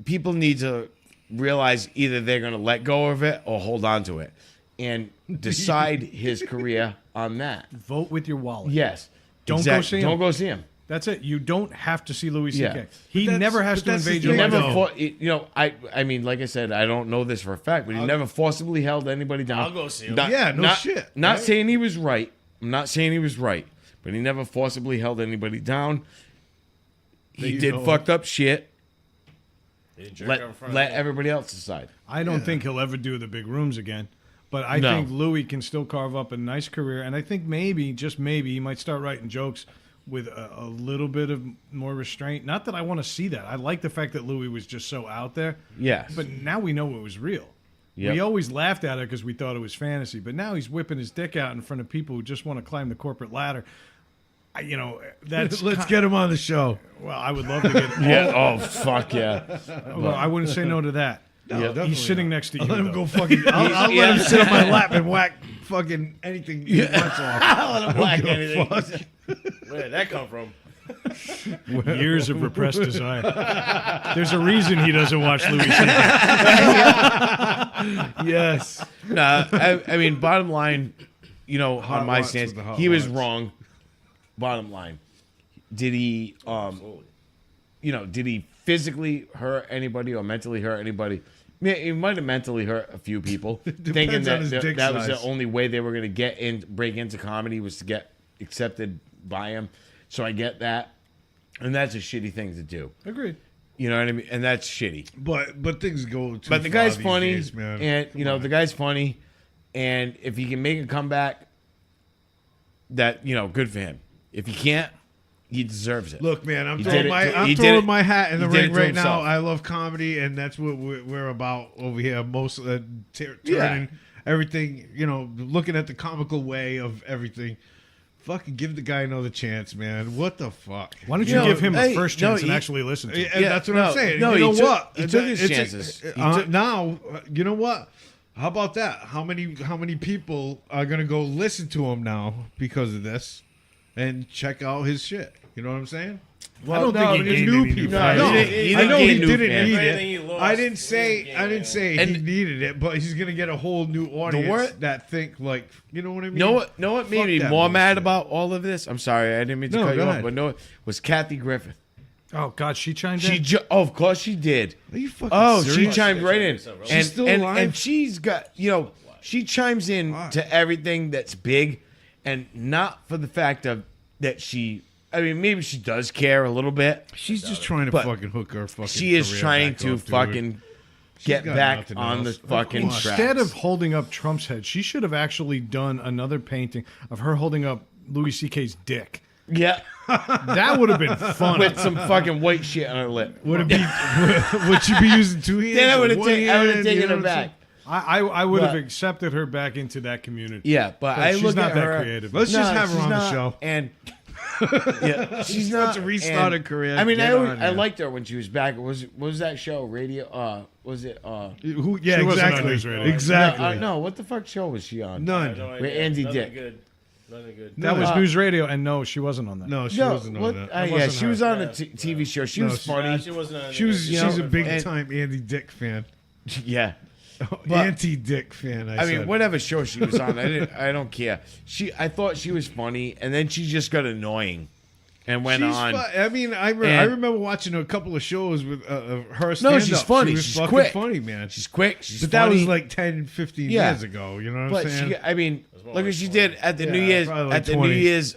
people need to realize either they're going to let go of it or hold on to it, and decide his career on that. Vote with your wallet. Yes, Don't go see him. Don't go see him. That's it. You don't have to see Louis Yeah. C.K. He But that's- never has but to that's the invade thing, your He life. never, No. you know, I mean, like I said, I don't know this for a fact, but he never forcibly held anybody down. I'll go see him. Yeah, no shit, Not right? saying he was right. I'm not saying he was right, but he never forcibly held anybody down. He You did know. fucked up shit. He didn't jerk out in Let front of let me. everybody else decide. I don't think he'll ever do the big rooms again. But I No. think Louis can still carve up a nice career. And I think maybe, just maybe, he might start writing jokes with a little bit of more restraint. Not that I want to see that. I like the fact that Louis was just so out there. Yes. But now we know it was real. Yep. We always laughed at it because we thought it was fantasy. But now he's whipping his dick out in front of people who just want to climb the corporate ladder. You know, that's Let's get him on the show. Well, I would love to get. Yeah. Oh fuck yeah. Well, I wouldn't say no to that. No, Yeah. definitely He's sitting not. next to you. I'll let him though. go fucking. I'll let him sit on my lap and whack fucking anything he wants off. Black anything. Where did that come from? Years of repressed desire. There's a reason he doesn't watch Louis C.K. Yes. Nah, I mean, bottom line, you know, Hot on my watts stance, with the hot he was watts. wrong. Bottom line, did he, you know, did he physically hurt anybody or mentally hurt anybody? Yeah, he might have mentally hurt a few people, thinking on that his dick that was the size. only way they were going to break into comedy was to get accepted by him. So I get that, and that's a shitty thing to do. Agreed. You know what I mean? And that's shitty. But things go too But the far guy's these funny, days, man. and you know the guy's funny, and if he can make a comeback, that you know, good for him. If he can't, he deserves it. Look, man, I'm He throwing did it my to- I'm he did throwing it- my hat in he the did it ring to right now. himself. I love comedy, and that's what we're about over here. Most turning Yeah. everything, you know, looking at the comical way of everything. Fucking give the guy another chance, man. What the fuck? Why don't You you know, give him a hey, first no, chance and he- actually listen to him? And Yeah, that's what no, I'm saying. no, you know he took- what? he took his It's- chances. He took- now, you know what? How about that? How many people are gonna go listen to him now because of this, and check out his shit? You know what I'm saying? I don't think he the gained new any people. new No, fans. he I didn't know gain he new didn't fans. need Everything he it. lost, I didn't he say gained. he And- needed it, but he's gonna get a whole new audience word- that think like, you know what I mean? Know what made Fuck me that more mad bullshit. about all of this? I'm sorry, I didn't mean to No, cut you go off, ahead. but no, was Kathy Griffin. Oh God, she chimed in. Oh, of course she did. Are you fucking Oh, she serious? chimed right in, She's and still and, alive? and she's got she chimes in to everything that's big, and not for the fact of that she. I mean, maybe she does care a little bit. She's just trying to But fucking hook her fucking. She is career trying back to up, dude. fucking get got back nothing on the else. Of fucking course. tracks. Instead of holding up Trump's head, she should have actually done another painting of her holding up Louis C.K.'s dick Yeah, That would have been fun. with some fucking white shit on her lip. Would it be? Would you be using 2 hands? Then I or would have one taken hand, you know her what I'm back. I would have But- accepted her back into that community. Yeah, but I she's look not at that her. creative. Let's just have her she's on the not, show. And yeah, she's wants not to restart and- her career. I mean, Get I on, I yeah. liked her when she was back. What was that show? Radio? Was it? Who? Yeah, She wasn't on exactly. News Radio. Exactly. No, what the fuck show was she on? None. No With idea. Andy Nothing Dick. Good. Nothing good. That was Uh, News Radio, and no, she wasn't on that. No, she No, wasn't on what? that. Yeah, wasn't she her. was on Yeah. a TV show. She No, was she- funny. Nah, she wasn't on She was. You She's know, a big and- time Andy Dick fan. Yeah. Anti-Dick fan. I mean, said. whatever show she was on, I don't care. I thought she was funny, and then she just got annoying, and went She's on. I mean, I And- remember watching a couple of shows with her. No, stand-up. she's funny. She was She's fucking quick. funny, man. She's quick. She's But funny. that was like 10, 15 Yeah. years ago. You know what But I'm saying? she, I mean, more look like what she did at the New Yeah, Year's probably like at the 20. New Year's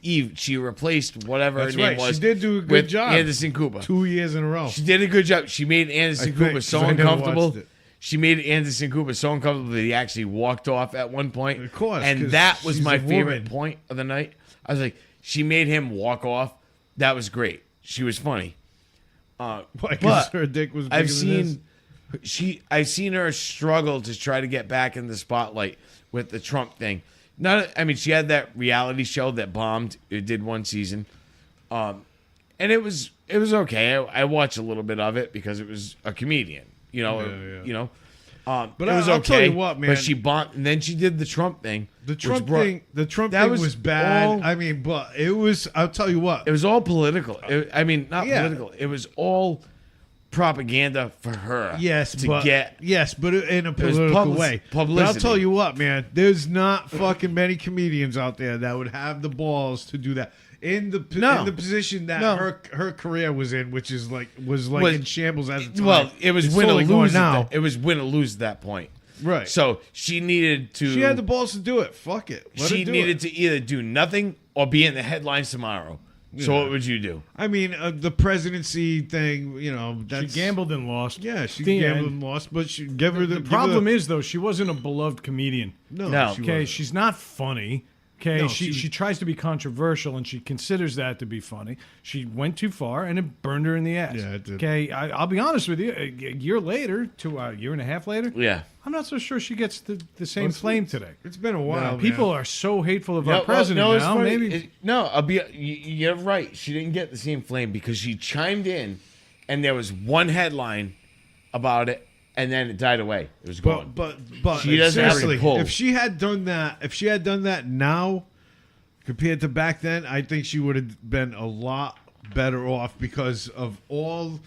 Eve. She replaced whatever That's her name right. was. She did do a good with job. Anderson Cooper. 2 years in a row. She did a good job. She made Anderson I think, Cooper so 'cause I never uncomfortable. watched it. She made Anderson Cooper so uncomfortable that he actually walked off at one point. Of course, and 'cause that was she's my a favorite woman. point of the night. I was like, she made him walk off. That was great. She was funny. Why? But Because her dick was bigger I've than seen I've seen her struggle to try to get back in the spotlight with the Trump thing. I mean, she had that reality show that bombed. It did one season, and it was okay. I watched a little bit of it because it was a comedian. You know, Yeah. you know. But it was I'll okay. tell you what, man. But she bombed, and then she did the Trump thing. The which Trump brought- thing. The Trump that thing was was bad. all- I mean, but it was. I'll tell you what. It was all political. I mean, not Yeah. political. It was all propaganda for her. Yes, to but get. but in a was political way. But I'll publicity. tell you what, man. There's not fucking many comedians out there that would have the balls to do that in the No. in the position that No. her career was in, which is was Was- in shambles at the time. Well, it was It's win or slowly going lose. now. It was win or lose at that point. Right. So she needed to. She had the balls to do it. Fuck it. Let She her do needed it. to either do nothing or be in the headlines tomorrow. So Yeah. what would you do? I mean, the presidency thing. You know, She that's gambled and lost. Yeah, she The gambled end. and lost, but she give her The problem is, though, she wasn't a beloved comedian. no. No. she Okay, wasn't. she's not funny. Okay, No, she she- tries to be controversial and she considers that to be funny. She went too far and it burned her in the ass. Yeah, it did. Okay, I'll be honest with you. A year later, a year and a half later, Yeah. I'm not so sure she gets the same flame today. It's been a while. People man. are so hateful of No, our president it's now. funny. Maybe I'll be. You're right. She didn't get the same flame because she chimed in, and there was one headline about it, and then it died away. It was gone. But She doesn't have seriously, the pull. if she had done that now, compared to back then, I think she would have been a lot better off because of all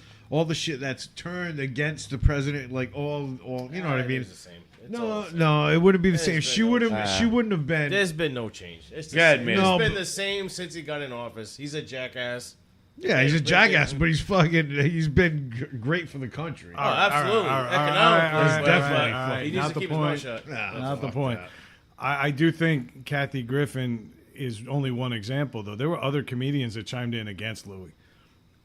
the shit that's turned against the president. Like all you know what I mean? It's the same. It's all the same. No, it wouldn't be the same. been She no wouldn't. She wouldn't have been. There's been no change. It's the Go ahead, same. man. No, It's been but- the same since he got in office. He's a jackass. Yeah, he's a But- jackass, but he's fucking. He's been great for the country. Oh, absolutely. all right, Economically, all right, definitely. all right, he needs not to the keep point. his mouth shut. Nah, not the fuck point. that. I do think Kathy Griffin is only one example, though. There were other comedians that chimed in against Louis.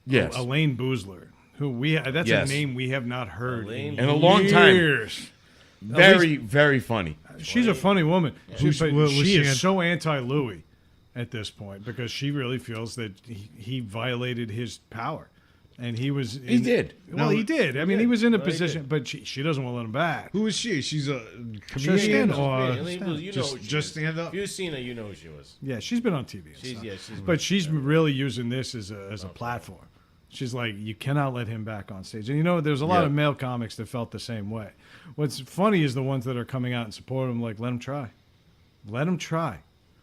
yes. Elaine Boozler, who that's Yes. a name we have not heard Elaine in In a long time. years. Very, very funny. She's a funny woman. Who's- But what was she she is in? so anti-Louis at this point because she really feels that he violated his power. And he was... He did. Well, No, he did. I mean, he was in a he position, but she doesn't want to let him back. Who is she? She's a Sure, comedian stand-up. or Elaine Boozler, you know just who she just is. stand up. If you've seen her, you know who she was. Yeah, she's been on TV. and She's stuff. yeah, she's. But she's really using this as a platform. She's like, you cannot let him back on stage. And you know, there's a lot Yeah. of male comics that felt the same way. What's funny is the ones that are coming out and support him, like, let him try. Let him try.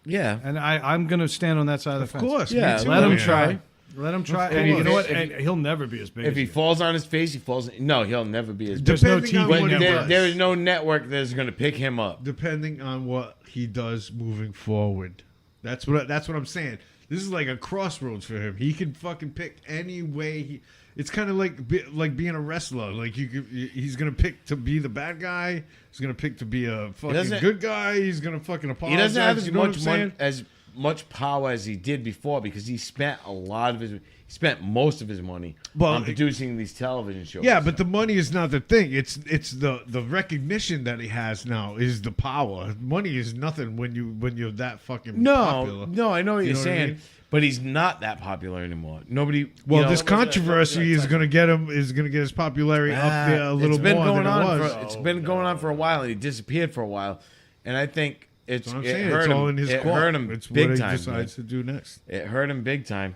Yeah. And I'm going to stand on that side of the Of fence. course, Yeah, me too, Let him man. try. Let him try. Of And you course. know what? If- And he'll never be as big If as he you. falls on his face, he falls. No, he'll never be as big. There's no Depending on TV what But he network. does. there is no network that's going to pick him up. Depending on what he does moving forward, that's what I'm saying. This is like a crossroads for him. He can fucking pick any way he. It's kind of like being a wrestler. Like he's gonna pick to be the bad guy. He's gonna pick to be a fucking doesn't- good guy. He's gonna fucking He apologize. doesn't have as you know what much I'm saying? as much power as he did before because he spent a lot of his. He spent most of his money Well, on producing these television shows. Yeah, but the money is not the thing. It's the recognition that he has now is the power. Money is nothing when you're that fucking popular. no, I know what You you're know what I saying, mean? but he's not that popular anymore. Nobody. Well, you know, this controversy is going to get him. Is going to get his popularity up there a little it's been more going than on it was. it's been going on for a while, and he disappeared for a while, and I think That's what I'm it saying. hurt It's him. all in his It court. hurt him It's big what he time. decides to do next. It hurt him big time,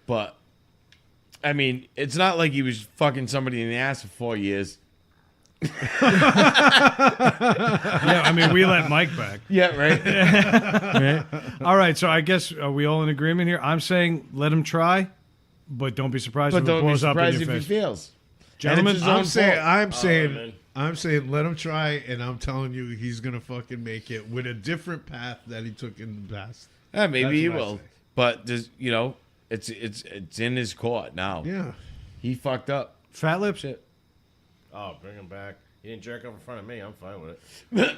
but I mean, it's not like he was fucking somebody in the ass for 4 years. Yeah, I mean, we let Mike back. Yeah, right. All right, so I guess are we all in agreement here? I'm saying let him try, but don't be surprised But if it don't be blows up in surprised your if he face. fails. Gentlemen, And it's his own I'm fault. saying, man. I'm saying, let him try, and I'm telling you, he's gonna fucking make it with a different path that he took in the past. Yeah, maybe That's he what I will, say. but there's, it's in his court now. Yeah. He fucked up. Fat Lips. Oh, bring him back. He didn't jerk off in front of me. I'm fine with it.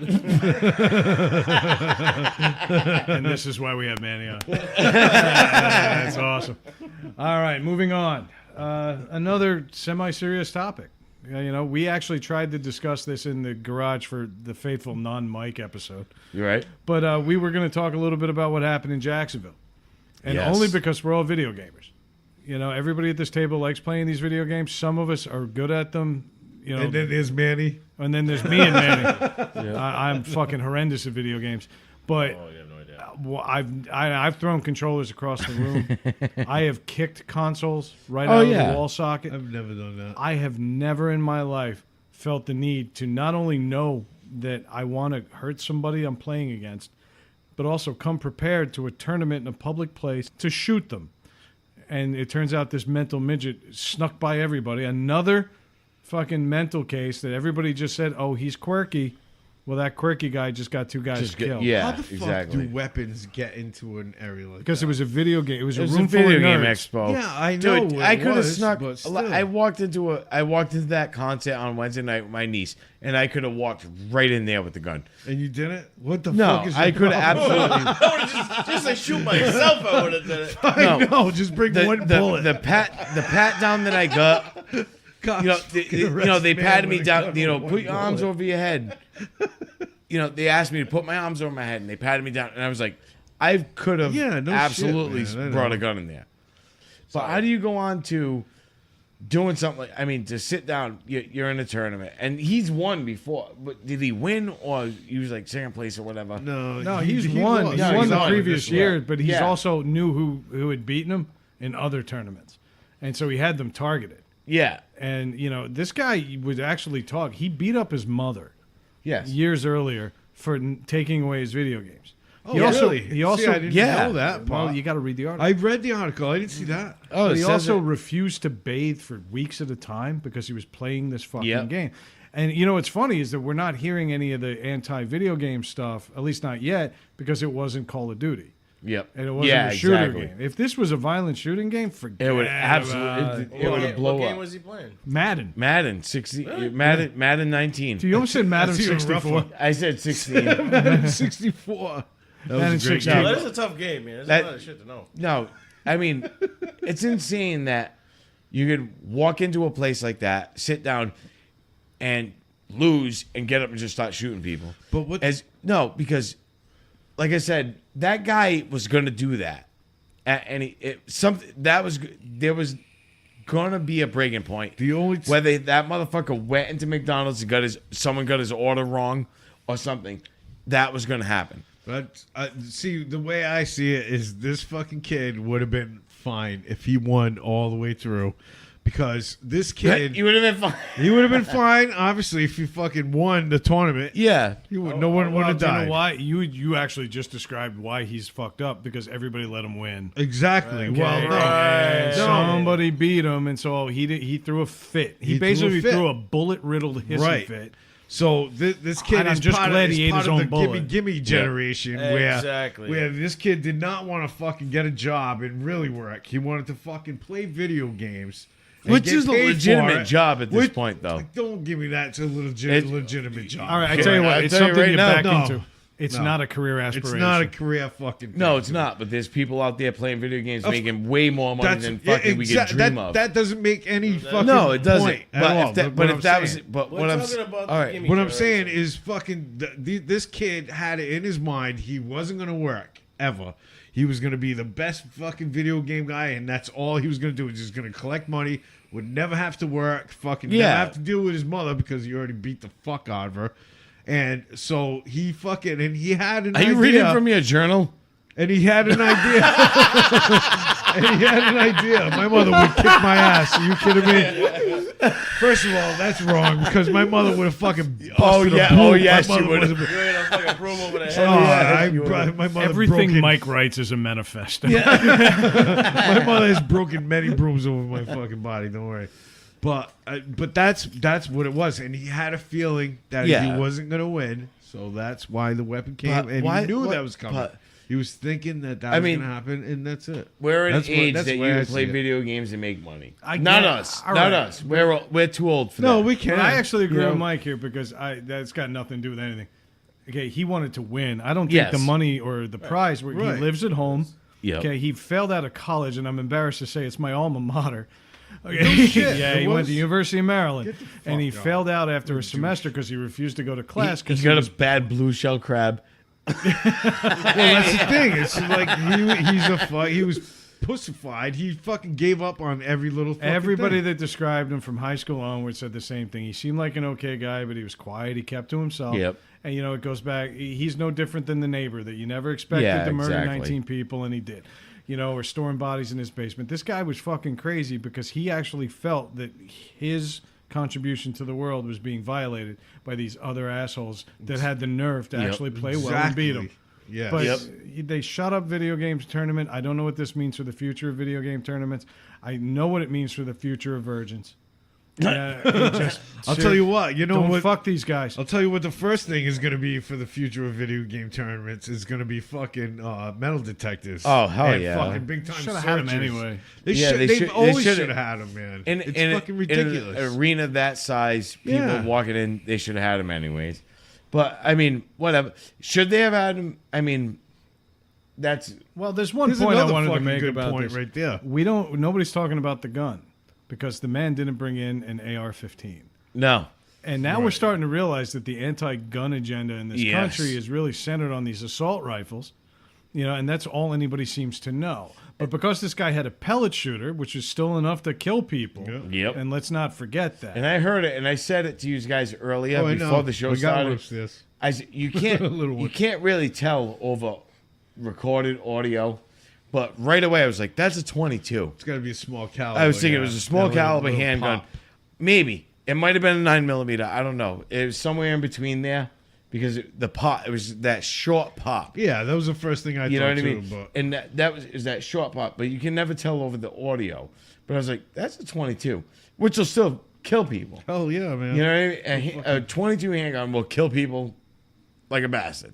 And this is why we have Manny on. That's awesome. All right, moving on. Another semi-serious topic. We actually tried to discuss this in the garage for the faithful non-Mike episode. You right? But we were going to talk a little bit about what happened in Jacksonville. And Yes. only because we're all video gamers. Everybody at this table likes playing these video games. Some of us are good at them. And then there's Manny. And then there's me and Manny. I'm fucking horrendous at video games. But Oh, you have no idea. well, I've thrown controllers across the room. I have kicked consoles right Oh, out of yeah. the wall socket. I've never done that. I have never in my life felt the need to not only know that I want to hurt somebody I'm playing against, but also come prepared to a tournament in a public place to shoot them. And it turns out this mental midget snuck by everybody. Another fucking mental case that everybody just said, oh, he's quirky. Well, that quirky guy just got two guys killed. yeah, How the fuck exactly. do weapons get into an area like Because that? it was a video game. It was It a was room a full video of game nerds. expo. Yeah, I know. Dude, it I could have was, snuck. but still. I walked into that concert on Wednesday night with my niece, and I could have walked right in there with the gun. And you didn't? What the No, fuck is I your could have problem? absolutely. I would have just like shoot myself. I would have done it. I No. know. Just bring one bullet. The pat down that I got. Cops They can arrest they man patted with me a down. gun with Put one your arms bullet. over your head. They asked me to put my arms over my head, and they patted me down, and I was like, I could have Yeah, no absolutely shit, man. I brought know. a gun in there. But how do you go on to doing something like? I mean, to sit down, you're in a tournament, and he's won before. But did he win, or he was like second place or whatever? No, he's won. lost. He Yeah, won he's the won previous this year, year. but he's Yeah. also knew who had beaten him in other tournaments. And so he had them targeted. Yeah. And, this guy would actually talk. He beat up his mother Yes. years earlier for taking away his video games. Oh, He also- really? he also- See, I didn't Yeah. know that Well, part. you got to read the article. I read the article. I didn't see that. Oh, But it he says also it- refused to bathe for weeks at a time because he was playing this fucking Yep. game. And what's funny is that we're not hearing any of the anti-video game stuff, at least not yet, because it wasn't Call of Duty. Yep. And it wasn't yeah, a shooter exactly. game. If this was a violent shooting game, forget It would about absolutely. it. It would have What blown game up. was he playing? Madden. Madden 60. Madden 19. So you almost said Madden That's even 64. rougher. I said 16. 64. That Madden was a great 64. game. That is a tough game, man. There's That- a lot of shit to know. No, I mean, it's insane that you could walk into a place like that, sit down, and lose, and get up and just start shooting people. But what- Because, like I said, that guy was going to do that, and there was going to be a breaking point. The only Whether that motherfucker went into McDonald's and someone got his order wrong or something, that was going to happen. But see, the way I see it is this fucking kid would have been fine if he won all the way through, because this kid You would have been fine. he would have been fine. Obviously, if he fucking won the tournament, Yeah. no one would have Do you know died. why? You actually just described why he's fucked up, because everybody let him win. Exactly. Well, Okay, no. and No. somebody beat him, and so he threw a fit. He He threw a basically fit. threw a bullet riddled hissy Right. fit. So this kid And I'm is just part, glad of, is he ate part his of own the bullet. gimme generation Exactly. where this kid did not want to fucking get a job and really work. He wanted to fucking play video games. and Which get is a paid for legitimate it. job at this Which- point, though. Like, don't give me that. It's a It- legitimate job. All right, I tell you what, I'll it's tell you something right you now, back no. into. It's No. not a career aspiration. It's not a career fucking thing. No, it's not. But there's people out there playing video games making way more money That's than fucking we can dream that, of. That doesn't make any fucking No, it doesn't. point at But all. if that, What but I'm if that was, saying. but We're what I'm, talking about all the right. gimme What I'm generation. saying is fucking this kid had it in his mind he wasn't going to work ever. He was going to be the best fucking video game guy, and that's all he was going to do. He was just going to collect money, would never have to work, fucking never have to deal with his mother because he already beat the fuck out of her. And so he fucking, and he had an idea. Are you reading from your journal? And he had an idea. My mother would kick my ass. Are you kidding me? First of all, that's wrong because my mother would have fucking busted a boot. Yes, my she mother would. was a- You're gonna fucking broom over the head. my mother Everything broken, Mike writes is a manifesto. my mother has broken many brooms over my fucking body. Don't worry. But that's what it was, and he had a feeling that he wasn't gonna win, so that's why the weapon came, But and why- he knew what- that was coming. but- He was thinking that was gonna happen, and that's it. We're at an That's what- age that's that the you way I can see play it. video games and make money. I Not get- us. all Not right. us. We're too old for No, that. we can't. But I actually agree You know? with Mike here because that's got nothing to do with anything. Okay, he wanted to win. I don't think Yes. the money or the prize. Where Right. He lives at home. Yep. Okay, he failed out of college, and I'm embarrassed to say it's my alma mater. Okay. shit, Yeah, it he went was? to University of Maryland, and he fuck out. failed out after a semester because he refused to go to class. He Because got a bad blue shell crab. Well, that's the thing. It's like he was pussified. He fucking gave up on every little. Fucking everybody thing. that described him from high school onward said the same thing. He seemed like an okay guy, but he was quiet. He kept to himself. Yep. And it goes back. He's no different than the neighbor that you never expected to murder exactly. 19 people, and he did. Or storing bodies in his basement. This guy was fucking crazy because he actually felt that his contribution to the world was being violated by these other assholes that had the nerve to actually play well and beat him. Yeah. But they shut up video games tournament. I don't know what this means for the future of video game tournaments. I know what it means for the future of virgins. I'll tell you what. You know Don't what? fuck these guys. I'll tell you what. The first thing is going to be for the future of video game tournaments is going to be fucking metal detectors. Oh, hell and yeah. Fucking big time. Should have had him anyway. They've always should should have had them, man. It's in fucking In ridiculous. an arena that size, people Yeah. walking in, they should have had him anyways. But I mean, whatever. Should they have had him? I mean, that's Well, there's one There's point I another wanted to fucking make good about point this. right there. Nobody's talking about the gun because the man didn't bring in an AR-15. no. And now we're starting to realize that the anti-gun agenda in this Yes. country is really centered on these assault rifles, and that's all anybody seems to know. But because this guy had a pellet shooter, which is still enough to kill people, Yep. and let's not forget that. And I heard it, and I said it to you guys earlier I before know. the show We got started. roast this. I said, you can't Little one. you can't really tell over recorded audio, but right away I was like, that's a 22. It's got to be a small caliber. I was thinking yeah. it was a small That caliber little handgun. pop. Maybe it might have been a 9mm. I don't know. It was somewhere in between there because it was that short pop. Yeah, that was the first thing I You thought know what I too. mean? But And that is that short pop, but you can never tell over the audio. But I was like, that's a 22, which will still kill people. hell yeah, man. You know what I mean? A 22 handgun will kill people like a bastard.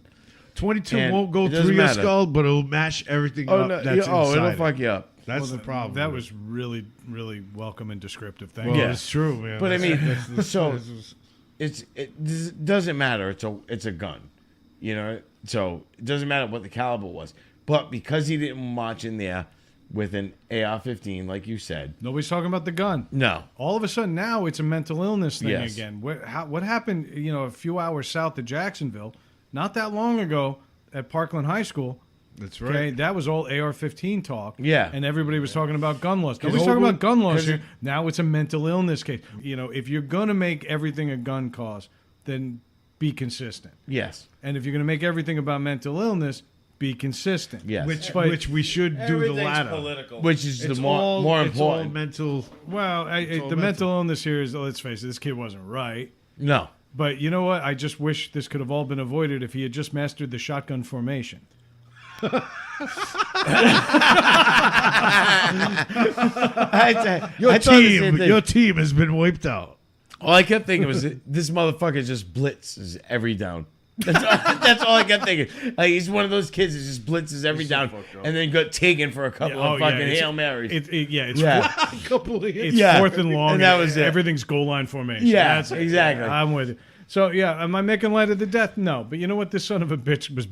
22 And won't go it doesn't through your matter. skull, but it'll mash everything Oh up. no! That's It'll inside it. fuck you up. That's the problem. That with was really, really welcome and descriptive. Thank Well, you. Yeah. it's true, man. But I mean, That's so this was- it doesn't matter. It's a gun, So it doesn't matter what the caliber was. But because he didn't march in there with an AR-15, like you said, Nobody's talking about the gun. no. All of a sudden now it's a mental illness thing Yes. again. What happened, a few hours south of Jacksonville, not that long ago at Parkland High School, That's right. okay, that was all AR-15 talk. Yeah. And everybody was talking about gun laws. Nobody's whole talking group- about gun laws 'cause here. Now it's a mental illness case. If you're going to make everything a gun cause, then be consistent. Yes. And if you're going to make everything about mental illness, be consistent. Yes. But- Which we should do the Everything's latter. political. Which is It's the more it's all important. mental. Well, all the mental illness here is, let's face it, this kid wasn't right. No. But you know what? I just wish this could have all been avoided if he had just mastered the shotgun formation. Your team has been wiped out. All I kept thinking was this motherfucker just blitzes every down. That's all I kept thinking. Like he's one of those kids that just blitzes every down and then got taken for a couple of fucking it's- Hail Marys. It's Yeah. it's Yeah. fourth and long. And that was it. Everything's goal line formation. Yeah, That's it. exactly. I'm with you. So yeah, am I making light of the death? No, but you know what? This son of a bitch was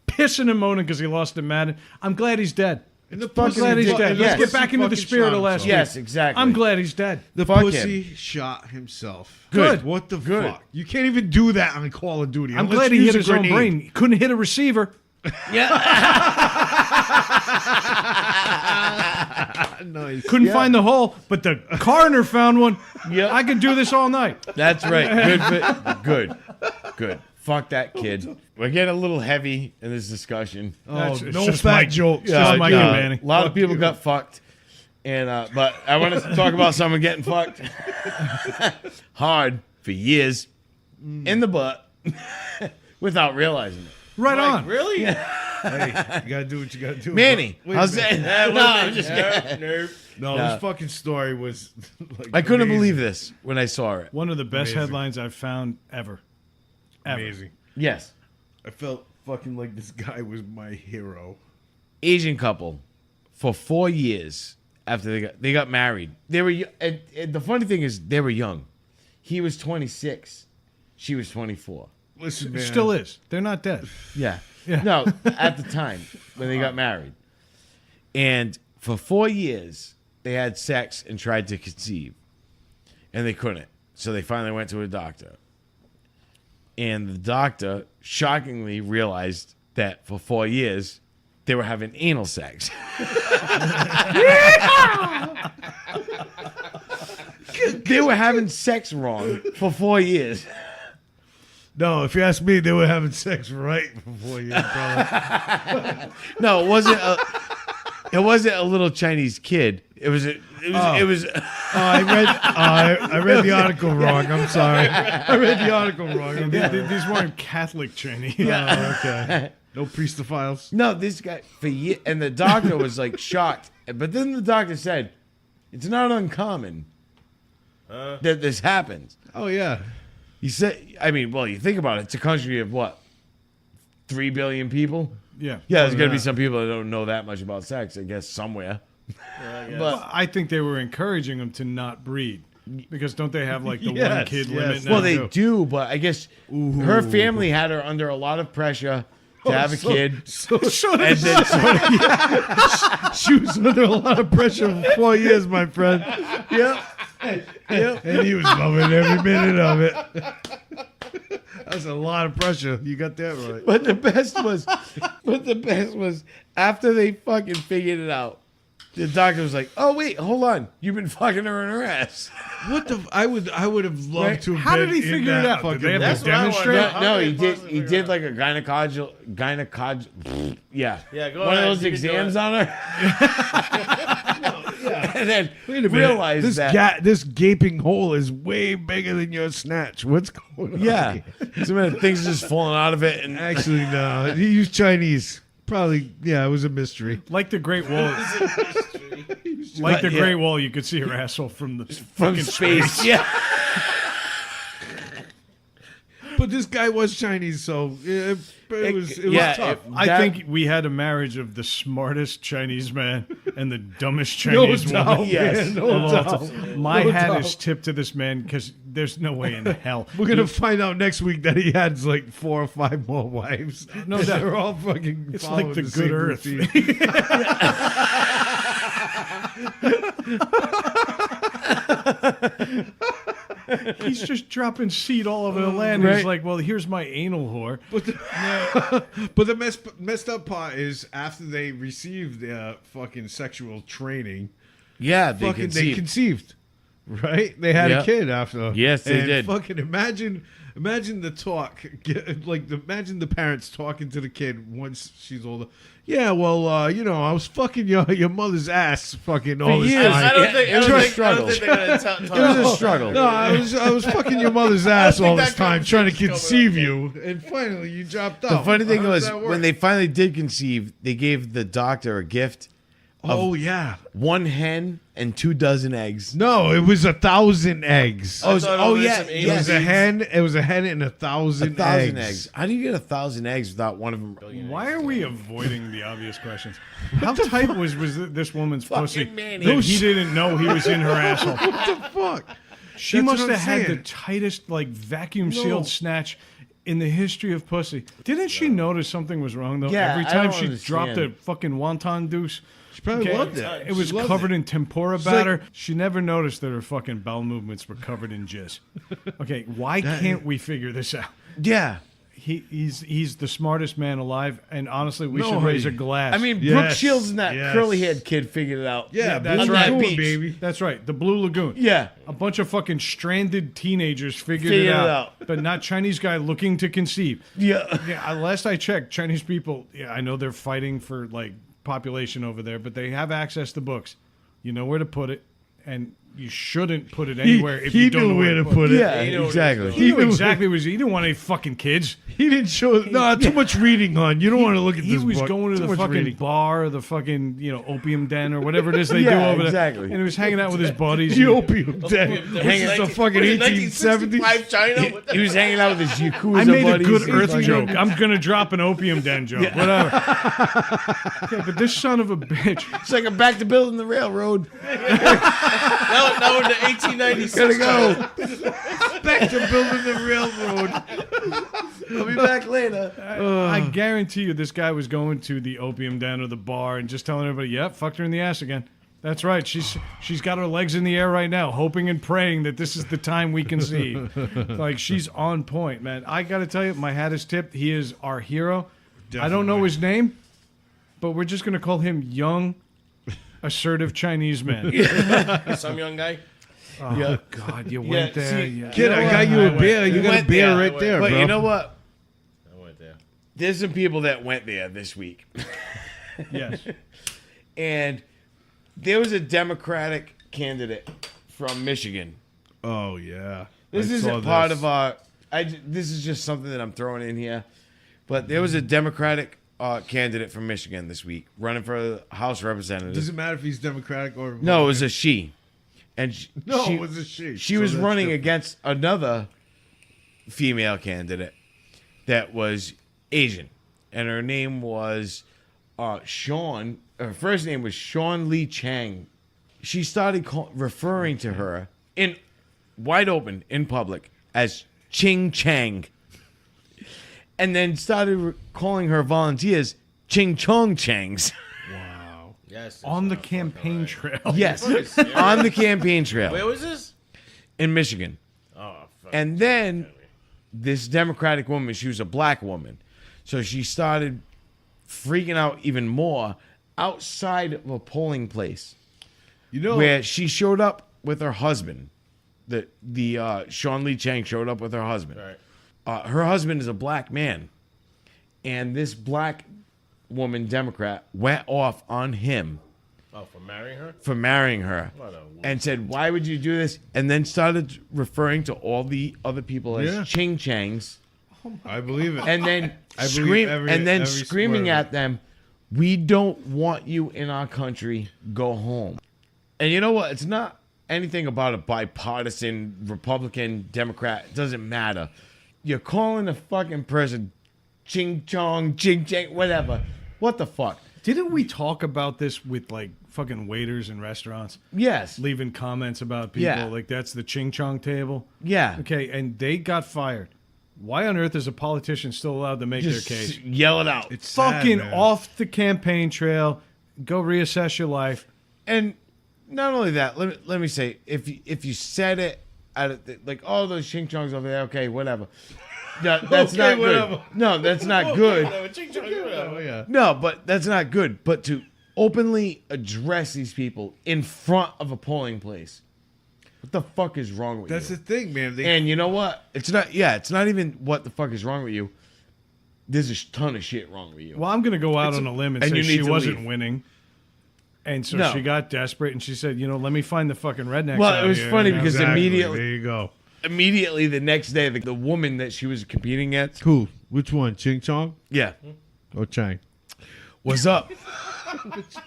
pissing and moaning because he lost to Madden. I'm glad he's dead. And the I'm glad he's dead. yes. Let's get back into the Fucking spirit of shot last week. Yes, exactly. I'm glad he's dead. The Fuck pussy shot himself. Good. What the Good. fuck? You can't even do that on Call of Duty. I'm unless glad you he use hit a his own grenade. brain. He couldn't hit a receiver. Nice. Couldn't find the hole, but the coroner found one. Yep. I could do this all night. That's right. Good. Fuck that kid. We're getting a little heavy in this discussion. Oh, It's no just fat Mike. jokes. Just Mike and Manny. A lot of people got fucked. And but I want to talk about someone getting fucked hard for years in the butt without realizing it. Right on. Really? Hey, you gotta do what you gotta do. Manny, Wait a how's minute. that? No, I'm just kidding. No, No. this fucking story was. Like, I couldn't amazing. believe this when I saw it. One of the best Amazing. headlines I've found ever. Amazing. Yes. I felt fucking like this guy was my hero. Asian couple for 4 years after they got married. They were and the funny thing is they were young. He was 26. She was 24. Listen, It man. still is. They're not dead. Yeah. Yeah. No, at the time when they got married. And for 4 years, they had sex and tried to conceive. And they couldn't. So they finally went to a doctor. And the doctor shockingly realized that for 4 years, they were having anal sex. They were having sex wrong for 4 years. No, if you ask me, they were having sex right before you, brother. No, it wasn't. It wasn't a little Chinese kid. It was. It was. I read the article wrong. I'm sorry. I read the article wrong. These weren't Catholic Chinese. Oh, okay. No priestophiles. No, this guy for years, and the doctor was like shocked. But then the doctor said, "It's not uncommon that this happens." Oh yeah. He said, "I mean, well, you think about it. It's a country of what, 3 billion people. Yeah. Yeah, there's gonna be yeah. some people that don't know that much about sex. I guess somewhere. But I think they were encouraging them to not breed. Because don't they have like the one Yes, kid yes. limit now? well, they too? do. But I guess her family had her under a lot of pressure to have a kid. So And then she was under a lot of pressure for 4 years, my friend. yep. And he was loving every minute of it. That's a lot of pressure. You got that right. But the best was after they fucking figured it out. The doctor was like, "Oh wait, hold on, you've been fucking her in her ass." What the? I would have loved Right. to. Have How been did he in figure that it out? Did fucking they have That's to what I demonstrate? wanna know. No, How he did did. they He figure did it like a yeah. Yeah, go One ahead. of those You can do exams it. on her. And then Wait a minute. realized that. This gaping hole is way bigger than your snatch. What's going on? Yeah, here? some of the things just falling out of it, and Actually, no. He used Chinese. Probably. Yeah, it was a mystery. Like the Great Wall. But, yeah. Great Wall, you could see her asshole from the from fucking space. Yeah, But this guy was Chinese, so it was tough. I think we had a marriage of the smartest Chinese man and the dumbest Chinese woman. Yes. No of all doubt. time. My No hat doubt. is tipped to this man because there's no way in hell. We're gonna find out next week that he had like 4 or 5 more wives. No And doubt. they're all fucking. It's following like the same good earth. routine. He's just dropping seed all over the land. Right. He's like, well, here's my anal whore. But the messed up part is after they received their fucking sexual training, yeah. they conceived. conceived, right? They had Yeah. a kid after. Yes, they And did. Fucking imagine the talk, imagine the parents talking to the kid once she's older. Yeah, well, I was fucking your mother's ass fucking all this years. time. I don't think. It was a I don't struggle. think they're gonna talk. It was a struggle. No, I was fucking your mother's ass think all this that time trying to conversation's conceive coming you, and finally you dropped out. The funny thing How does was that work? when they finally did conceive, they gave the doctor a gift: Oh yeah. 1 hen and 2 dozen eggs. No, it was 1,000 eggs. I thought it was yeah, some It yes. was a hen. It was a hen and 1,000 1,000 eggs. How do you get 1,000 eggs without one of them? Why are we avoiding the obvious questions? How tight was this woman's pussy Manny. that he didn't know he was in her asshole? What the fuck? She That's must what I'm have had the saying. tightest, like, vacuum No. sealed snatch in the history of pussy. Didn't she notice something was wrong though? Yeah, Every I time don't she understand. dropped a fucking wonton deuce. She probably loved it. It was She loved covered it. in tempura batter. She never noticed that her fucking bowel movements were covered in jizz. Okay, why can't we figure this out? Yeah, He's the smartest man alive, and honestly, we should No, raise a glass. I mean, Yes, Brooke Shields and that yes. curly-haired kid figured it out. Yeah, that's Blue right. Lagoon, Beach. baby. that's right. The Blue Lagoon. Yeah. A bunch of fucking stranded teenagers figured Figured it it out, out. but not Chinese guy looking to conceive. Yeah. Yeah, last I checked, Chinese people. Yeah, I know they're fighting for like population over there, but they have access to books. You know where to put it, and you shouldn't put it anywhere if He you don't knew know where to put it. Yeah, He knew what exactly. He knew exactly what he didn't want any fucking kids. He didn't show. No, too much reading on. You don't want to look at He this was book. going to Too the much fucking reading. bar, or the fucking opium den, or whatever it is they do Yeah, over exactly. there. And he was hanging out with his buddies. The opium den. Hanging This is out- the fucking 1870s. 1965 China. What the He was hanging out with his Yakuza I made a buddies. good Earth Fucking- joke. I'm gonna drop an opium den joke. Whatever. Okay, but this son of a bitch. It's like I'm back to building the railroad. now in the 1896. Gotta go. Back to building the railroad. I'll be back later. I guarantee you, this guy was going to the opium den or the bar and just telling everybody, "Yep, fucked her in the ass again." That's right. She's got her legs in the air right now, hoping and praying that this is the time we conceive. Like, she's on point, man. I got to tell you, my hat is tipped. He is our hero. I don't know his name, but we're just gonna call him Young, Assertive Chinese Man. Some young guy. Oh God, you went there. see, yeah. Kid, I got you a beer. You got a went beer there. right there, But bro. you know what? I went there. There's some people that went there this week. Yes. And there was a Democratic candidate from Michigan. Oh yeah. This I isn't saw part this. of our. This is just something that I'm throwing in here. But there was a Democratic candidate from Michigan this week running for the House Representative. Does it matter if he's Democratic or No, it was a she. And No, she, it was a she. She So was that's running different. against another female candidate that was Asian. And her name was Sean. Her first name was Sean Lee Chang. She started referring to her in wide open in public as Ching Chang. And then started calling her volunteers Ching Chong Changs. Yes. On the campaign trail. Yes, on the campaign trail Where was this? in Michigan. Oh, fuck. And then this Democratic woman, she was a black woman. So she started freaking out even more outside of a polling place You know, where she showed up with her husband. The Sean Lee Chang showed up with her husband. Right. Her husband is a black man. And this black woman, Democrat, went off on him Oh, for marrying her? for marrying her. What a And said, "Why would you do this?" And then started referring to all the other people as Yeah. Ching Changs, I believe it. and then I believe every screaming word of at them, "We don't want you in our country. Go home." And you know what? It's not anything about a bipartisan Republican Democrat. It doesn't matter. You're calling a fucking person Ching Chong, Ching Chang, whatever. What the fuck? Didn't we talk about this with like fucking waiters in restaurants Yes. leaving comments about people? Yeah. Like, that's the ching chong table. Yeah. Okay, and they got fired. Why on earth is a politician still allowed to make Just their case? yell it out. It's sad, Fucking man. off the campaign trail. Go reassess your life. And not only that, let me say, if you said it like, oh, those ching chongs over there, okay, whatever. That's Okay, not whatever. good. No, that's not good. Oh yeah. No, but that's not good. But to openly address these people in front of a polling place, what the fuck is wrong with That's you? the thing, man. They, And you know what? It's not. Yeah, it's not even what the fuck is wrong with you. There's a ton of shit wrong with you. Well, I'm going to go out on a limb and and say you need she to wasn't leave. winning. And so No. she got desperate and she said, let me find the fucking rednecks Well, out it was here. funny And because exactly. immediately There you go. the next day, the woman that she was competing against, Cool. Which one? Ching Chong yeah, or Chang? was up.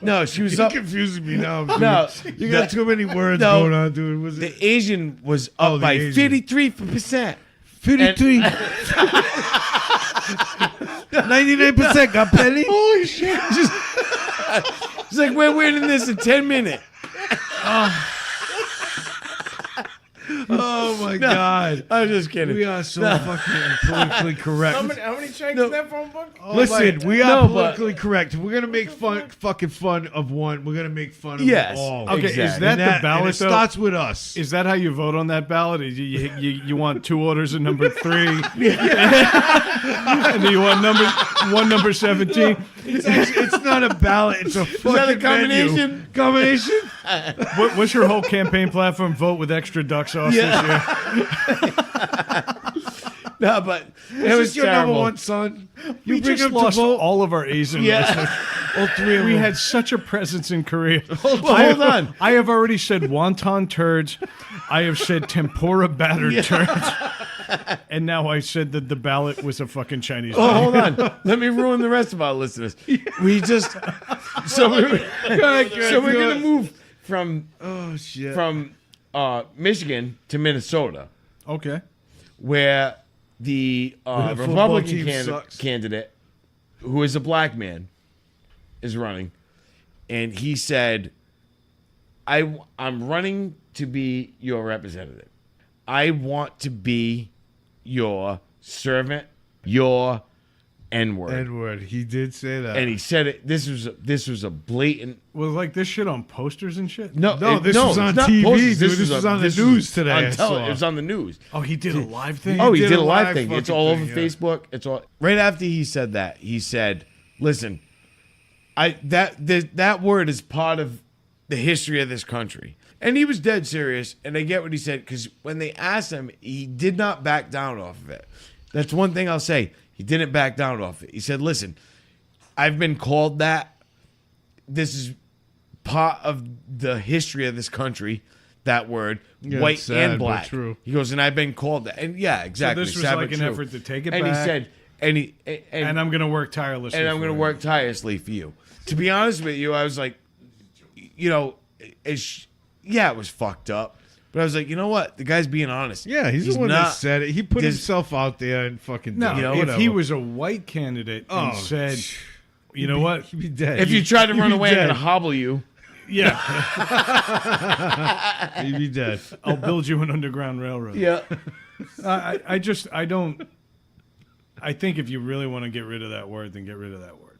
No, she was You're up. confusing me now. Dude. No, You got too many words No. going on, dude. Was it the Asian was up Oh, the by Asian. 53%. 53? 99% got penny? Holy shit! It's like we're winning this in 10 minutes. Oh my god. I'm just kidding. We are so fucking politically correct. How many checks in that phone book? Listen, we are No, but- politically correct. If we're gonna make fucking fun of one, we're gonna make fun of Yes. all. Okay, Exactly. is that And the and ballot it though? starts with us. Is that how you vote on that ballot? You want 2 orders of number 3, and then you want number 17. It's not a ballot. It's a fucking a combination? menu. Combination. What's your whole campaign platform? Vote with extra duck sauce this year. No, but it Is was this your terrible. number one son? You We bring just him lost to vote. all of our Asian Yeah. listeners. All 3 of We them. had such a presence in Korea. Hold on. I have already said wonton turds. I have said tempura battered turds. And now I said that the ballot was a fucking Chinese. Oh, hold on. Let me ruin the rest of our listeners. We just so we're gonna move from Oh shit. from Michigan to Minnesota, Okay. where the the football Republican team sucks. candidate, who is a black man, is running, and he said, I'm running to be your representative. I want to be your servant, your N-word." N-word. He did say that. And he said it. This was a blatant. Was like this shit on posters and shit? No, this was on it's not TV, posters. dude. This was on the news today, I saw. It was on the news. Oh, he did a live thing? Oh, he did did a a live live thing. It's fucking all over thing, yeah. Facebook. It's all right after he said that. He said, "Listen, that word is part of the history of this country." And he was dead serious. And I get what he said, because when they asked him, he did not back down off of it. That's one thing I'll say. He didn't back down off it. He said, "Listen, I've been called that. This is part of the history of this country." That word, Yeah, white it's sad, and but black. true. He goes, "And I've been called that." And yeah, So exactly. this was sad like but an true. effort to take it And back. he said, and I'm going to work tirelessly. and I'm going to for work it. tirelessly for you. To be honest with you, I was like, you know, it was fucked up. But I was like, you know what? The guy's being honest. Yeah, he's the one not- that said it. He put this- himself out there and fucking No, did it. know, if Whatever. he was a white candidate and Oh, said, you know what? He'd be dead. If you tried to He'd run be away, I'm dead. going to hobble you. Yeah, He'd be dead. I'll build you an underground railroad. Yeah. I don't. I think if you really want to get rid of that word, then get rid of that word.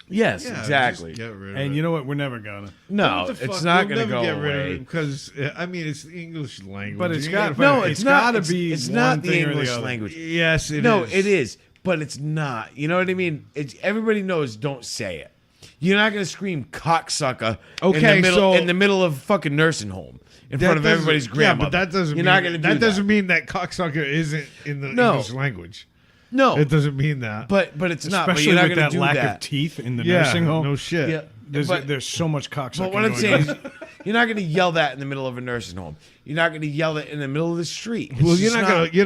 Yes, Yeah, exactly. just get rid of And it. you know what? We're never gonna. No, What the it's fuck? not We'll going to never go get rid of away. it because I mean it's the English language. But it's You got. gotta- No, it's not. got to It's- be. It's one not the thing or English other. language. Yes, it is. No, it is, but it's not. You know what I mean? It's everybody knows. Don't say it. You're not gonna scream cocksucker Okay, so- in the middle of a fucking nursing home in front of doesn't- everybody's grandmother. Yeah, but that doesn't. You're mean, not gonna do that. Doesn't mean that cocksucker isn't in the No. English language. No, It doesn't mean that. but it's not. But Especially you're not with gonna that do lack that. of teeth in the Yeah, nursing home. no shit. Yeah, but There's so much cocksucking. But what I'm going saying on. is, you're not going to yell that in the middle of a nursing home. You're not going to yell it in the middle of the street. It's Well, you're just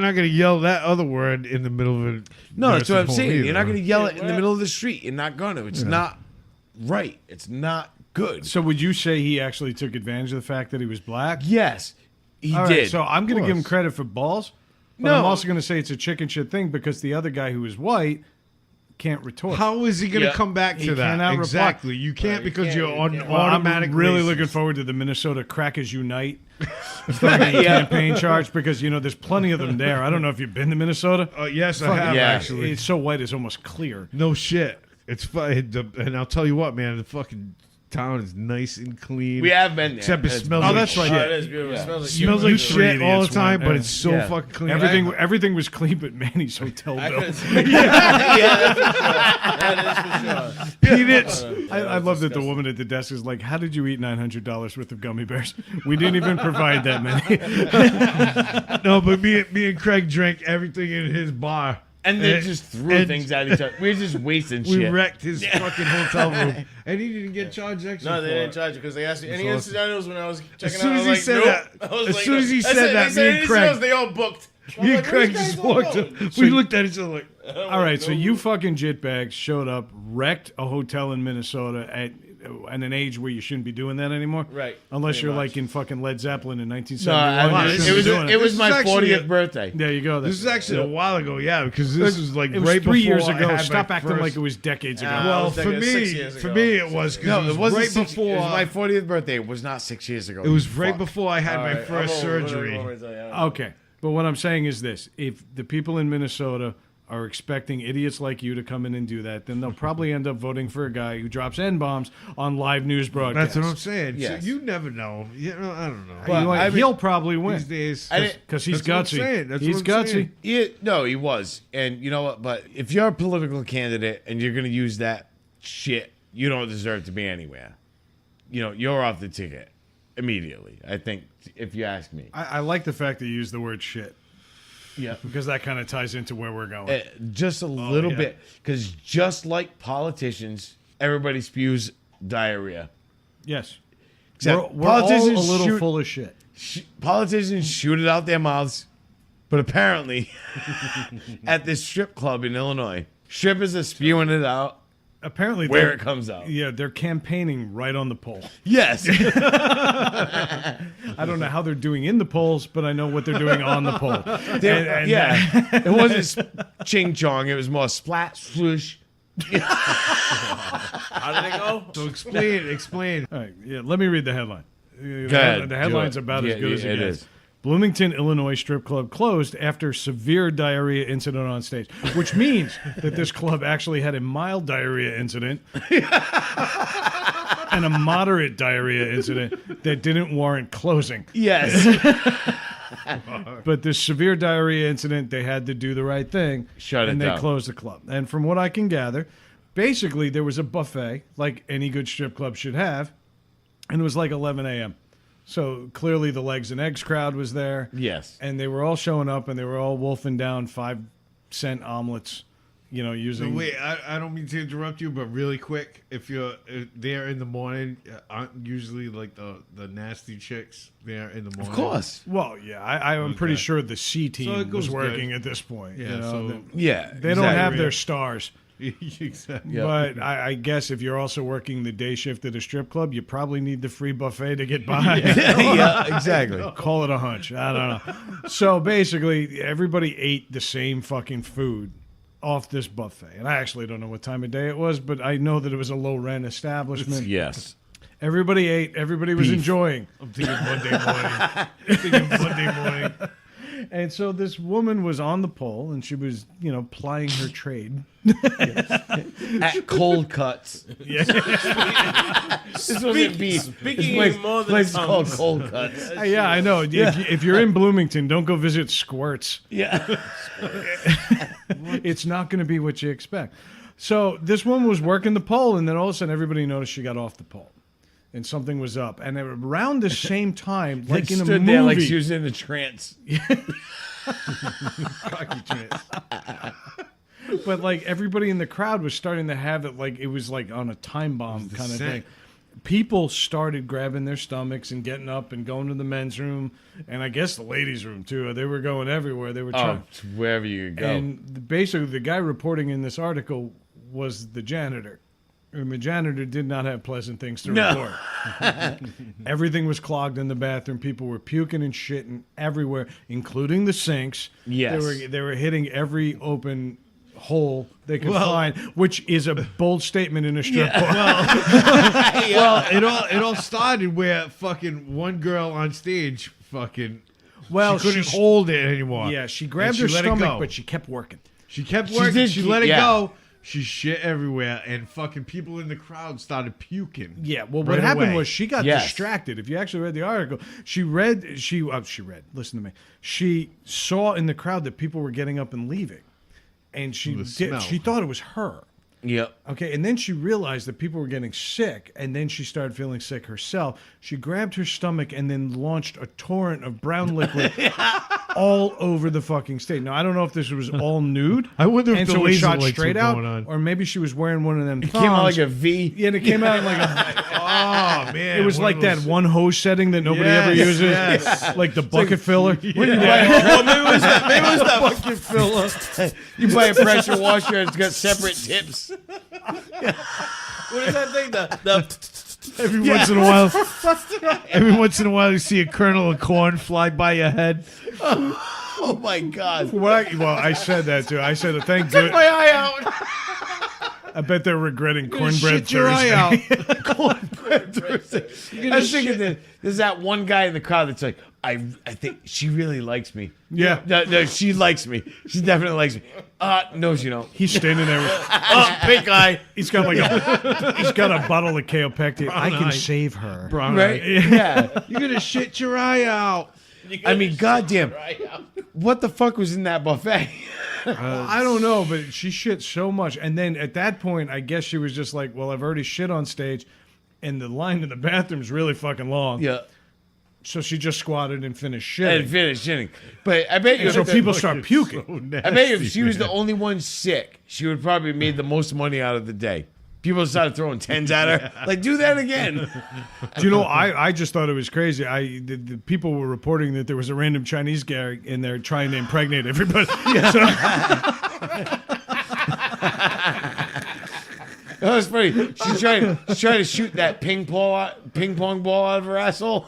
not gonna yell that other word in the middle of a. No, that's what I'm nursing home saying. either. You're not going to yell it in the middle of the street. You're not going to. It's not right. It's not good. So would you say he actually took advantage of the fact that he was black? Yes, he All right, did. so I'm going to give him course. credit for balls, but No. I'm also going to say it's a chicken shit thing because the other guy who was white can't retort. How is he going to Yeah. come back He to that? cannot reply. Exactly. You can't you because can't- you're you on can't. Well, automatic. I'm really racist. looking forward to the Minnesota Crackers Unite fucking campaign charge because there's plenty of them there. I don't know if you've been to Minnesota. Yes, I Fuck, have yeah. actually. It's so white, it's almost clear. No shit. It's fun. And I'll tell you what, man. The fucking town is nice and clean. we have been there. Except it It's- smells Oh, like that's right. Oh, Yeah. it is beautiful. Yeah. It smells like smells You like three shit all the idiots time, went, but yeah. it's so Yeah. fucking clean. Everything was clean, but Manny's hotel I bill. couldn't- That is for sure. peanuts. I love that the woman at the desk is like, "How did you eat $900 worth of gummy bears? We didn't even provide that many." No, but me and Craig drank everything in his bar. and they just threw and things at each other. We're just wasting We shit. wrecked his fucking hotel room, and he didn't get charged extra. No, they for didn't it. charge you because they asked me any awesome. incidentals when I was checking As soon out. as I was he said like, that- nope. I was as like, soon as he I said they that, said me and any Craig- incidentals, they all booked. I was Me and like, where Craig these just guys all walked going? up. We looked at each other like, All right, so you fucking jitbags showed up, wrecked a hotel in Minnesota at at an age where you shouldn't be doing that anymore. Right, Unless pretty you're much. like in fucking Led Zeppelin in No, 1971. You shouldn't be doing it was my This is actually 40th birthday. There you go. This is actually a while ago, yeah, because this is like it was right 3 years before I ago. had Stop my acting first- like it was decades ago. I Well, was for thinking 6 me, years for ago. me, it was because No, it was wasn't right 6 before It was my 40th birthday. It was not 6 years ago. it was you right fuck. before I had All my right, first I'm over- surgery. Okay. But what I'm saying is this. If the people in Minnesota are expecting idiots like you to come in and do that, then they'll probably end up voting for a guy who drops N-bombs on live news broadcasts. That's what I'm saying. Yes. So you never know. You know, I don't know. You know what? I mean- he'll probably win These days, I didn't- because he's That's what I'm gutsy. saying. That's He's what I'm gutsy. saying. No, he was. And you know what? But if you're a political candidate and you're going to use that shit, you don't deserve to be anywhere. You know, you're off the ticket immediately, I think, if you ask me. I like the fact that you use the word shit Yeah. because that kind of ties into where we're going. Just a little yeah. bit. Because just like politicians, everybody spews diarrhea. Yes. Except We're all a politicians little shoot- full of shit. Politicians shoot it out their mouths, but apparently at this strip club in Illinois, strippers are spewing it out Apparently, where they're- it comes out. Yeah, they're campaigning right on the poll. Yes. I don't know how they're doing in the polls, but I know what they're doing on the poll. Yeah. It wasn't ching chong, it was more splat, swoosh. How did it go? So explain. All right, yeah, let me read the headline. ahead, The headline's do it. about Yeah, as good as it it gets. is. Bloomington, Illinois strip club closed after severe diarrhea incident on stage, which means that this club actually had a mild diarrhea incident and a moderate diarrhea incident that didn't warrant closing. Yes. But this severe diarrhea incident, they had to do the right thing. Shut it and they down. closed the club. And from what I can gather, basically there was a buffet, like any good strip club should have, and it was like 11 a.m. So clearly the Legs and Eggs crowd was there. Yes. And they were all showing up, and they were all wolfing down 5-cent omelets, you know, So using... wait, I don't mean to interrupt you, but really quick, if you're there in the morning, aren't usually like the nasty chicks there in the morning? Of course. Well, yeah, I'm pretty Okay. sure the C So team it was goes working good. at this point. Yeah, you know, so- Yeah. they don't have exactly. their stars. Exactly. Yeah. But I guess if you're also working the day shift at a strip club, you probably need the free buffet to get by. Yeah, exactly. Call it a hunch. I don't know. So basically, everybody ate the same fucking food off this buffet. And I actually don't know what time of day it was, but I know that it was a low rent establishment. Yes. Everybody ate. Everybody was enjoying. I'm thinking Monday morning. And so this woman was on the pole, and she was, you know, plying her trade. At cold cuts. This wasn't beef. Speaking This in more than place is called tongues. cold cuts. Yeah, I know. If you're in Bloomington, don't go visit Squirts. Yeah. It's not going to be what you expect. So this woman was working the pole, and then all of a sudden, everybody noticed she got off the pole, and something was up. And around the same time, like in a stood movie, there like she was in a trance. but like everybody in the crowd was starting to have it like it was like on a time bomb kind of scent. thing. People started grabbing their stomachs and getting up and going to the men's room, and I guess the ladies' room too. They were going everywhere. They were Oh, trying. wherever you go. And basically, the guy reporting in this article was the janitor. And the janitor did not have pleasant things to report. Everything was clogged in the bathroom. People were puking and shitting everywhere, including the sinks. Yes. They were hitting every open hole they could find, which is a bold statement in a strip club. Well, it all started where fucking one girl on stage fucking Well, she couldn't she- hold it anymore. Yeah, she grabbed And her let it stomach, go. but she kept working. She kept She working. did She keep- let it yeah. go. She shit everywhere, and fucking people in the crowd started puking. Yeah, well, what right happened away. was she got Yes. distracted. If you actually read the article, she read. Listen to me. She saw in the crowd that people were getting up and leaving, and she smell. she thought it was her. Yep. Okay, and then she realized that people were getting sick, and then she started feeling sick herself. She grabbed her stomach and then launched a torrent of brown liquid all over the fucking stage. Now, I don't know if this was all nude. I wonder if and the so it laser shot lights straight were out, going on. or maybe she was wearing one of them. Came out like thongs. a V. Yeah, and it came out like a. Oh man, It was one like of that those- one hose setting that nobody ever Yes, uses, yes. like the bucket filler. Well, maybe it was that bucket filler. You buy a pressure washer, it's got separate tips. What is that thing? The Every once in a while, you see a kernel of corn fly by your head. Oh my God. I said that too. I said, thank goodness. My eye out. I bet they're regretting cornbread Shit your eye Thursday. out. Cornbread Thursday. I was thinking that there's that one guy in the crowd that's like, I think she really likes me. Yeah. No, she likes me. She definitely likes me. No, she don't. He's standing there. Pink eye. He's got a bottle of kaopectin. I can eye. save her. Right? Yeah. You're gonna shit your eye out. I mean, goddamn. What the fuck was in that buffet? I don't know, but she shit so much. And then at that point, I guess she was just like, well, I've already shit on stage, and the line in the bathroom's really fucking long. Yeah. So she just squatted and finished shitting. And finished shitting. But I bet you. So people start puking. I bet you if she was the only one sick, she would probably made the most money out of the day. People started throwing tens at her. Like, do that again. Do you know, I just thought it was crazy. The people were reporting that there was a random Chinese guy in there trying to impregnate everybody. So, That was funny. She's trying to shoot that ping pong ball out of her asshole.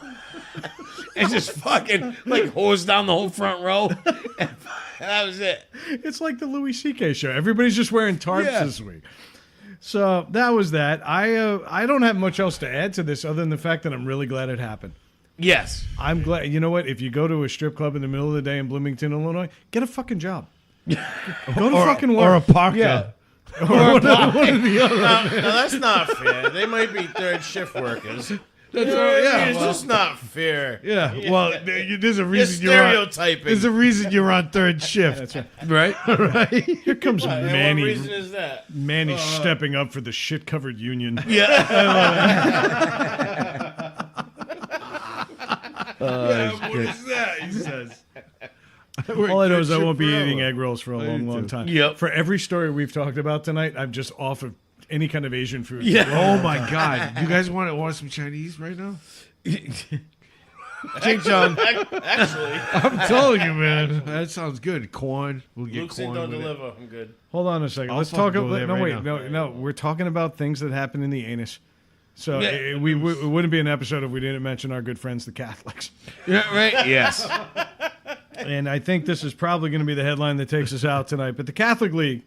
And just fucking like hose down the whole front row. And that was it. it's like the Louis C.K. show. Everybody's just wearing tarps Yeah. this week. So that was that. I don't have much else to add to this other than the fact that I'm really glad it happened. Yes. I'm glad. You know what? If you go to a strip club in the middle of the day in Bloomington, Illinois, get a fucking job. Go to fucking work. Or a parka. Yeah. No, that's not fair. They might be third shift workers. That's It's just not fair. Yeah. Well, there's a You're reason you're on. stereotyping. There's a reason you're on third shift. That's right. Right? Here comes And Manny. what reason is that? Manny stepping up for the shit-covered union. What is that? He says. All I know is I won't be eating egg rolls for a long, long time. Yep. For every story we've talked about tonight, I'm just off of any kind of Asian food. Oh my God! You guys want some Chinese right now? Ching Chong. Actually, I'm telling you, man. That sounds good. Corn. We'll get Luke's corn don't with it. deliver. I'm good. Hold on a second. I'll Let's fucking talk go about. there No, right wait. now. No. We're talking about things that happen in the anus. So Yeah. it wouldn't be an episode if we didn't mention our good friends, the Catholics. Yeah, right? Yes. And I think this is probably going to be the headline that takes us out tonight. But the Catholic League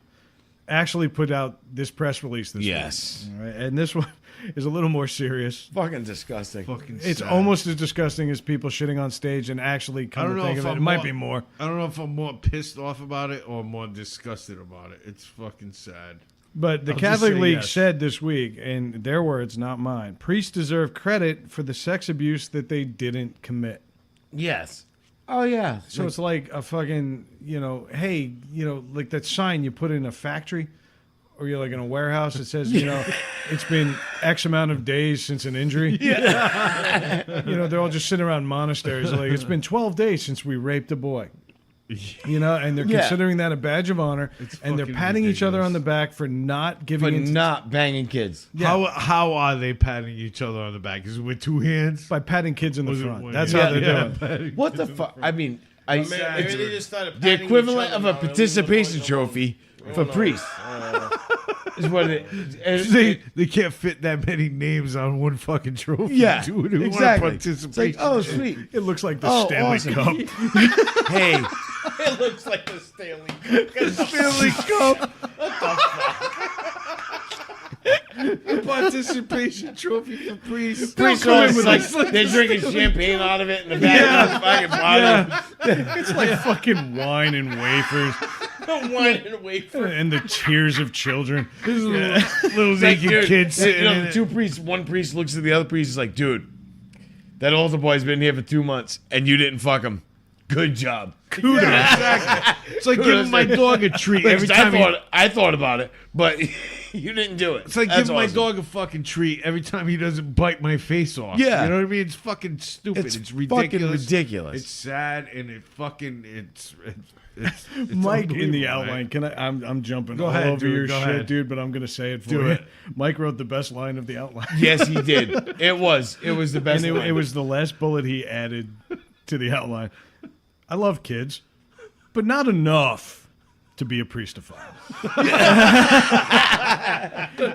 actually put out this press release this Yes. week. All right? And this one is a little more serious. Fucking disgusting. Fucking It's sad. almost as disgusting as people shitting on stage and actually I come don't to know think if of it. I'm It might more- be more. I don't know if I'm more pissed off about it or more disgusted about it. It's fucking sad. But the I'll just Catholic say League yes. said this week, in their words, not mine, priests deserve credit for the sex abuse that they didn't commit. Yes. Oh, yeah. So it's like a fucking, hey, like that sign you put in a factory or you're like in a warehouse that says, it's been X amount of days since an injury. Yeah. They're all just sitting around monasteries. Like, it's been 12 days since we raped a boy. And they're Yeah. considering that a badge of honor, and they're fucking patting each other ridiculous. on the back for not giving But in not banging kids. Yeah. How are they patting each other on the back? Is it with two hands? by patting kids in the Was it front. one- That's yeah, how they're yeah, doing. patting What kids the in fuck? front. I mean, Maybe it's they just started the patting equivalent each other of now, a and leaving participation the boys alone. trophy for priests. Is what it is. They can't fit that many names on one fucking trophy. Yeah, dude. Who want exactly. participation? It's like, oh, sweet. It looks like the Oh, Stanley awesome. Cup. Hey, It looks like the Stanley. Stanley Cup. Participation trophy for priests. priests are always like, they're drinking champagne out of it in the back of the fucking bottle. It's like fucking wine and wafers Wine and wafer. and the tears of children. Little It's like, naked dude, kids sitting in the it. two priests, one priest looks at the other priest, is like, dude, that altar boy's been here for 2 months and you didn't fuck him. Good job. It's like giving my dog a treat every I time. I thought about it, but you didn't do it. It's like That's giving my awesome. dog a fucking treat every time he doesn't bite my face off. Yeah. You know what I mean? It's fucking stupid. It's fucking ridiculous. ridiculous. It's sad and it's Mike in the unbelievable, outline. man. Can I'm jumping Go all ahead, over dude, your go shit, ahead. dude, but I'm gonna say it for Do you. it. Mike wrote the best line of the outline. Yes, he did. It was the best. And line. it was the last bullet he added to the outline. I love kids, but not enough to be a priestophile.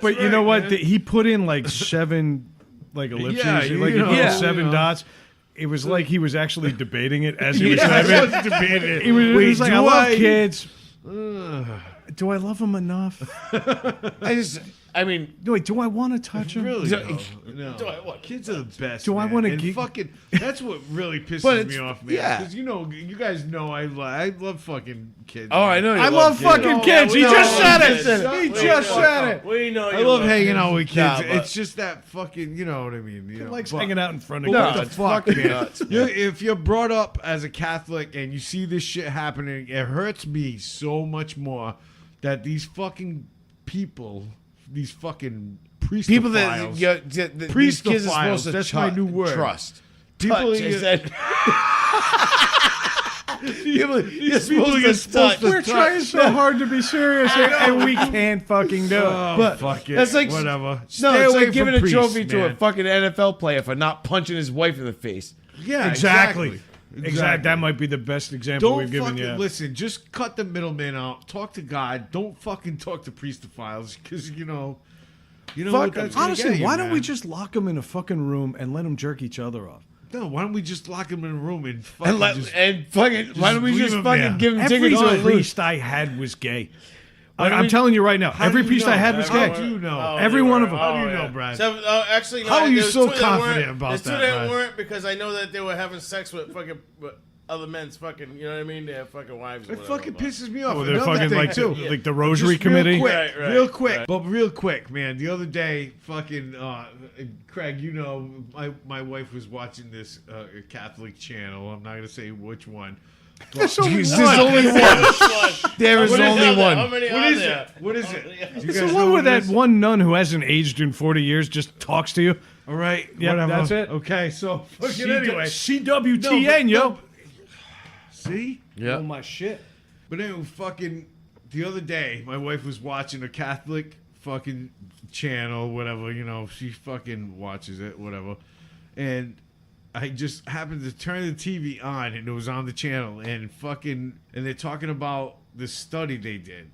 But you know what? He put in like 7 like ellipses, Yeah, like you know, you yeah. 7 dots. It was like he was actually debating it as he was I saying was debating it. He was like, do I love I- kids. Do I love them enough? I mean, Wait, do I want to touch them? Really? Do- No. Do I what? Kids are the best. Do I man. wanna And geek- fucking? That's what really pisses But me it's- off, man. yeah. Because you guys know I love fucking kids. oh, I know. You I love kids. fucking No, kids. He no, just no, said no, it. no, He no, just no, said it. We know. I love hanging out with kids. Nah, but- It's just that fucking, you know what I mean. You know, Likes but- hanging out in front of But kids. what the it's fuck, fucking man? nuts, If you're brought up as a Catholic and you see this shit happening, it hurts me so much more that these fucking people, these fucking priestophiles, People that these kids are supposed to that's my new word. trust. People, Touch, I said. You're these supposed are to touch. We're trying so hard to be serious, and we can't fucking do it. Oh, But fuck it. that's like whatever. No, Stay it's away like giving from a trophy priests, to a man. fucking NFL player for not punching his wife in the face. Yeah, Exactly. exactly. That might be the best example Don't we've given fucking you. listen. Just cut the middleman out. Talk to God. Don't fucking talk to priestophiles because you know Fuck what 'em. that's gonna Honestly, get you, why don't we man. just lock them in a fucking room and let them jerk each other off? No, why don't we just lock them in a room and fucking And, just why don't we leave just him fucking there. give him Every tickets to a loose? priest I had was gay. don't I'm we- telling you right now, How every do you priest I know? had was How gay. do you know? Every one of them. How do you know, Brad? Actually, no, How are you there's so two that confident weren't- about there's that, two that Brad? weren't because I know that they were having sex with fucking with other men's fucking. You know what I mean? They have fucking wives. Or It whatever, fucking but- pisses me off. Well, they're Another fucking thing, like too. like the Rosary Just real Committee. quick, Right, real quick, but real quick, man. The other day, fucking Craig, you know, my wife was watching this Catholic channel. I'm not gonna say which one. There's only There's one. only one. There is What only there? one. How many What are is there? it? What is it? You It's guys the know one what where it that is? one nun who hasn't aged in 40 years just talks to you. All right, Yep, whatever. that's it. Okay, so fucking anyway. CWTN, yo. See? Yeah. Oh my shit. But anyway, fucking the other day, my wife was watching a Catholic fucking channel, whatever, you know, she fucking watches it, whatever. And I just happened to turn the TV on and it was on the channel and they're talking about this study they did.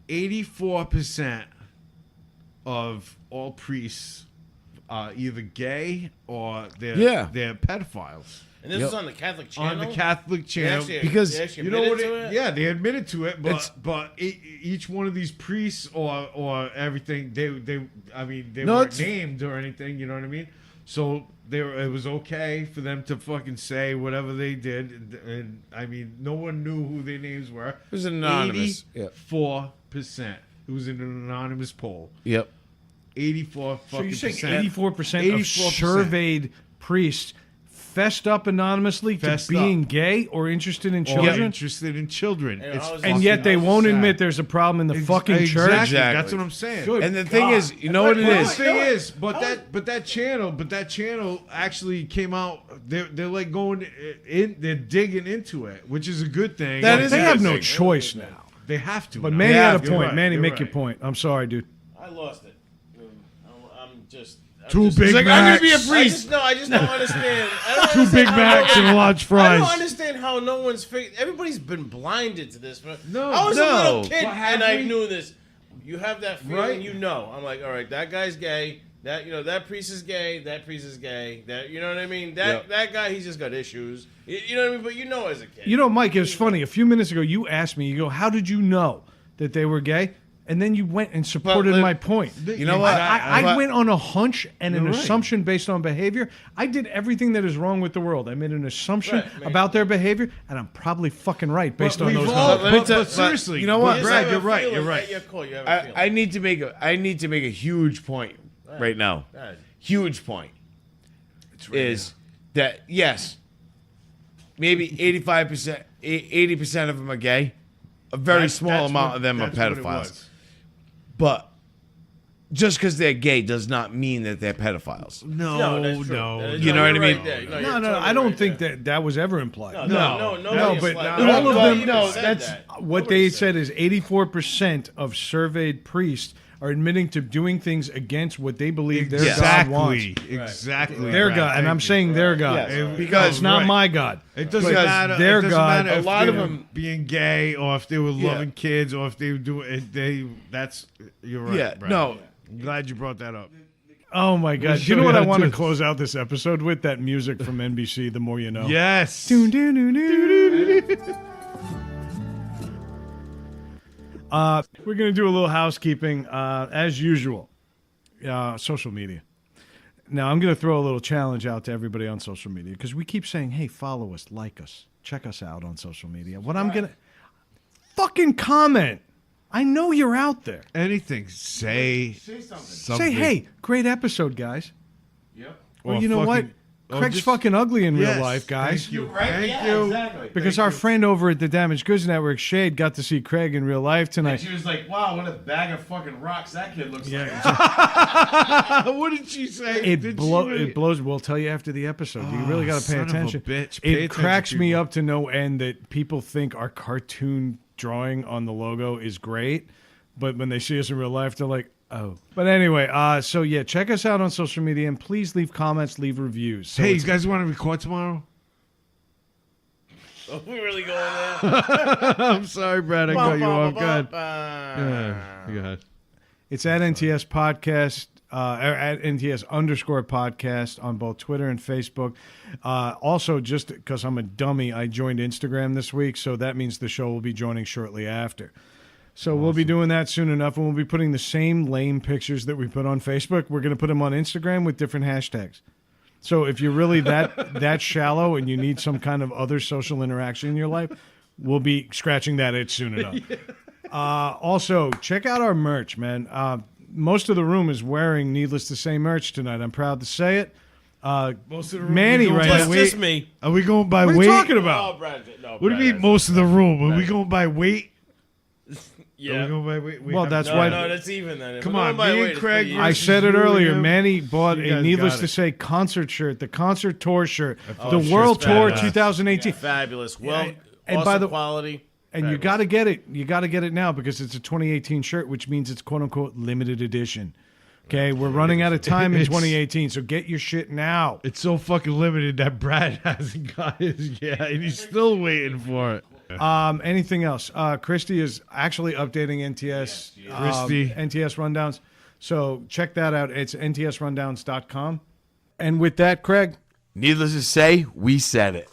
84% of all priests are either gay or they're pedophiles. And this Yep. was on the Catholic channel. On the Catholic They channel. actually- Because they actually You know what? admitted to it? Yeah, they admitted to it, It's- but each one of these priests or everything, they No, weren't it's- named or anything. You know what I mean? So it was okay for them to fucking say whatever they did, and I mean, no one knew who their names were. It was anonymous. Yep. 84%. It was an anonymous poll. Yep. 84 So fucking you're saying percent. 84% of 84%. surveyed priests fessed up anonymously Fessed to being up. gay or interested in Or children? interested in children. And It's I was- And yet they fucking won't sad. admit there's a problem in the fucking church? Exactly. Exactly. That's what I'm saying. Good. And the thing is, you know what it But is? the thing is, but that channel actually came out. They're like going in. They're digging into it, which is a good thing. That is They a have good no thing. choice now. They have to. But now. Manny Yeah, had a you're point. right, Manny, you're make your right. point. I'm sorry, dude. I lost it. I'm just. I'm Two just- Big He's like, I'm gonna be a Macs. priest. I just don't understand. I don't Two understand Big how Macs no- and a large I fries. don't understand how no one's everybody's been blinded to this. No, I was a no. little kid But have and I we? knew this. You have that feeling, Right. you know. I'm like, all right, that guy's gay. That priest is gay. That priest is gay. That you know what I mean. That guy, he's just got issues. You know what I mean. But you know, as a kid, You know, Mike, it was funny. A few minutes ago, you asked me, you go, how did you know that they were gay? And then you went and supported But, my point. You know what? I But- went on a hunch and an You're right. assumption based on behavior. I did everything that is wrong with the world. I made an assumption Right, about their behavior, and I'm probably fucking right based on we've those all- numbers. Let me but tell- but seriously, you know what, You just Brad, have a you're right. feeling You're that right. you're cool. You have a feeling. I need to make a huge point right now. Right. Huge point is that yes, maybe 85%, 80% of them are gay. A very small amount of them are pedophiles. But just because they're gay does not mean that they're pedophiles. No, that's true. no. That is- You know what I you're mean? right there. No, you're no, totally I don't right think there. that was ever implied. No, No, but implied- all of nobody them. even No, said that's that. what Nobody they said said is 84% of surveyed priests are admitting to doing things against what they believe their God wants. Exactly. Their Brad, God, and thank I'm you. saying their God. Yes, because It's not right. my God. It doesn't Because matter. their it doesn't God- matter a if lot of they're them- being gay or if they were Yeah. loving kids or if they were doing it. That's you're right. Yeah, Brad. no. I'm glad you brought that up. Oh my God! Do show you know you what how I to want to do it. close out this episode with? That music from NBC. The more you know. Yes. We're gonna do a little housekeeping, as usual. Social media. Now I'm gonna throw a little challenge out to everybody on social media because we keep saying, "Hey, follow us, like us, check us out on social media." What I'm gonna fucking comment. I know you're out there. Anything. Say something. something. Say, "Hey, great episode, guys." Yep. Or Or you know what? fucking- or Craig's just- fucking ugly in real Yes, life, guys. Thank you. Right? Thank Yeah, you. exactly. Because Thank our you. friend over at the Damaged Goods Network, Shade, got to see Craig in real life And tonight. she was like, "Wow, what a bag of fucking rocks that kid looks like." What did she say? It Did blows. We'll tell you after the episode. You really got to pay son of a attention. bitch. Pay It attention, cracks me people. up to no end that people think our cartoon drawing on the logo is great, but when they see us in real life, they're like, "Oh." But anyway, so yeah, check us out on social media and please leave comments, leave reviews. So Hey, you it's- guys want to record tomorrow? Are we really going there? I'm sorry, Brad. I got you off guard. Yeah. Go ahead. It's at NTS Podcast, at NTS_podcast on both Twitter and Facebook. Also, just because I'm a dummy, I joined Instagram this week, so that means the show will be joining shortly after. So we'll be doing that soon enough, and we'll be putting the same lame pictures that we put on Facebook. We're going to put them on Instagram with different hashtags. So if you're really that shallow and you need some kind of other social interaction in your life, we'll be scratching that itch soon enough. Also, check out our merch, man. Most of the room is wearing Needless to Say merch tonight. I'm proud to say it. Most of the room. Manny right now. Just me. Are we going by What are weight? you talking about? Oh, Brad. No, What do you Brad, mean most of the room? Are we going by weight? Are Yeah. we going by weight? We Well, have- that's No, why- no, that's even then. If Come we're going on, by me weight, and it's Craig pretty I even. versus said it you and earlier. him. Manny bought You a guys Needless got to it. Say concert shirt, the concert tour shirt, Oh, the shirt's World Tour badass. 2018. Fabulous. Well, and awesome by the- quality. And you Fabulous. got to get it. You got to get it now because it's a 2018 shirt, which means it's quote unquote limited edition. Okay, we're running out of time in It's- 2018, so get your shit now. It's so fucking limited that Brad hasn't got his yet, and he's still waiting for it. Anything else? Christy is actually updating NTS Christy. NTS rundowns. So check that out. It's ntsrundowns.com. And with that, Craig, Needless to say, we said it.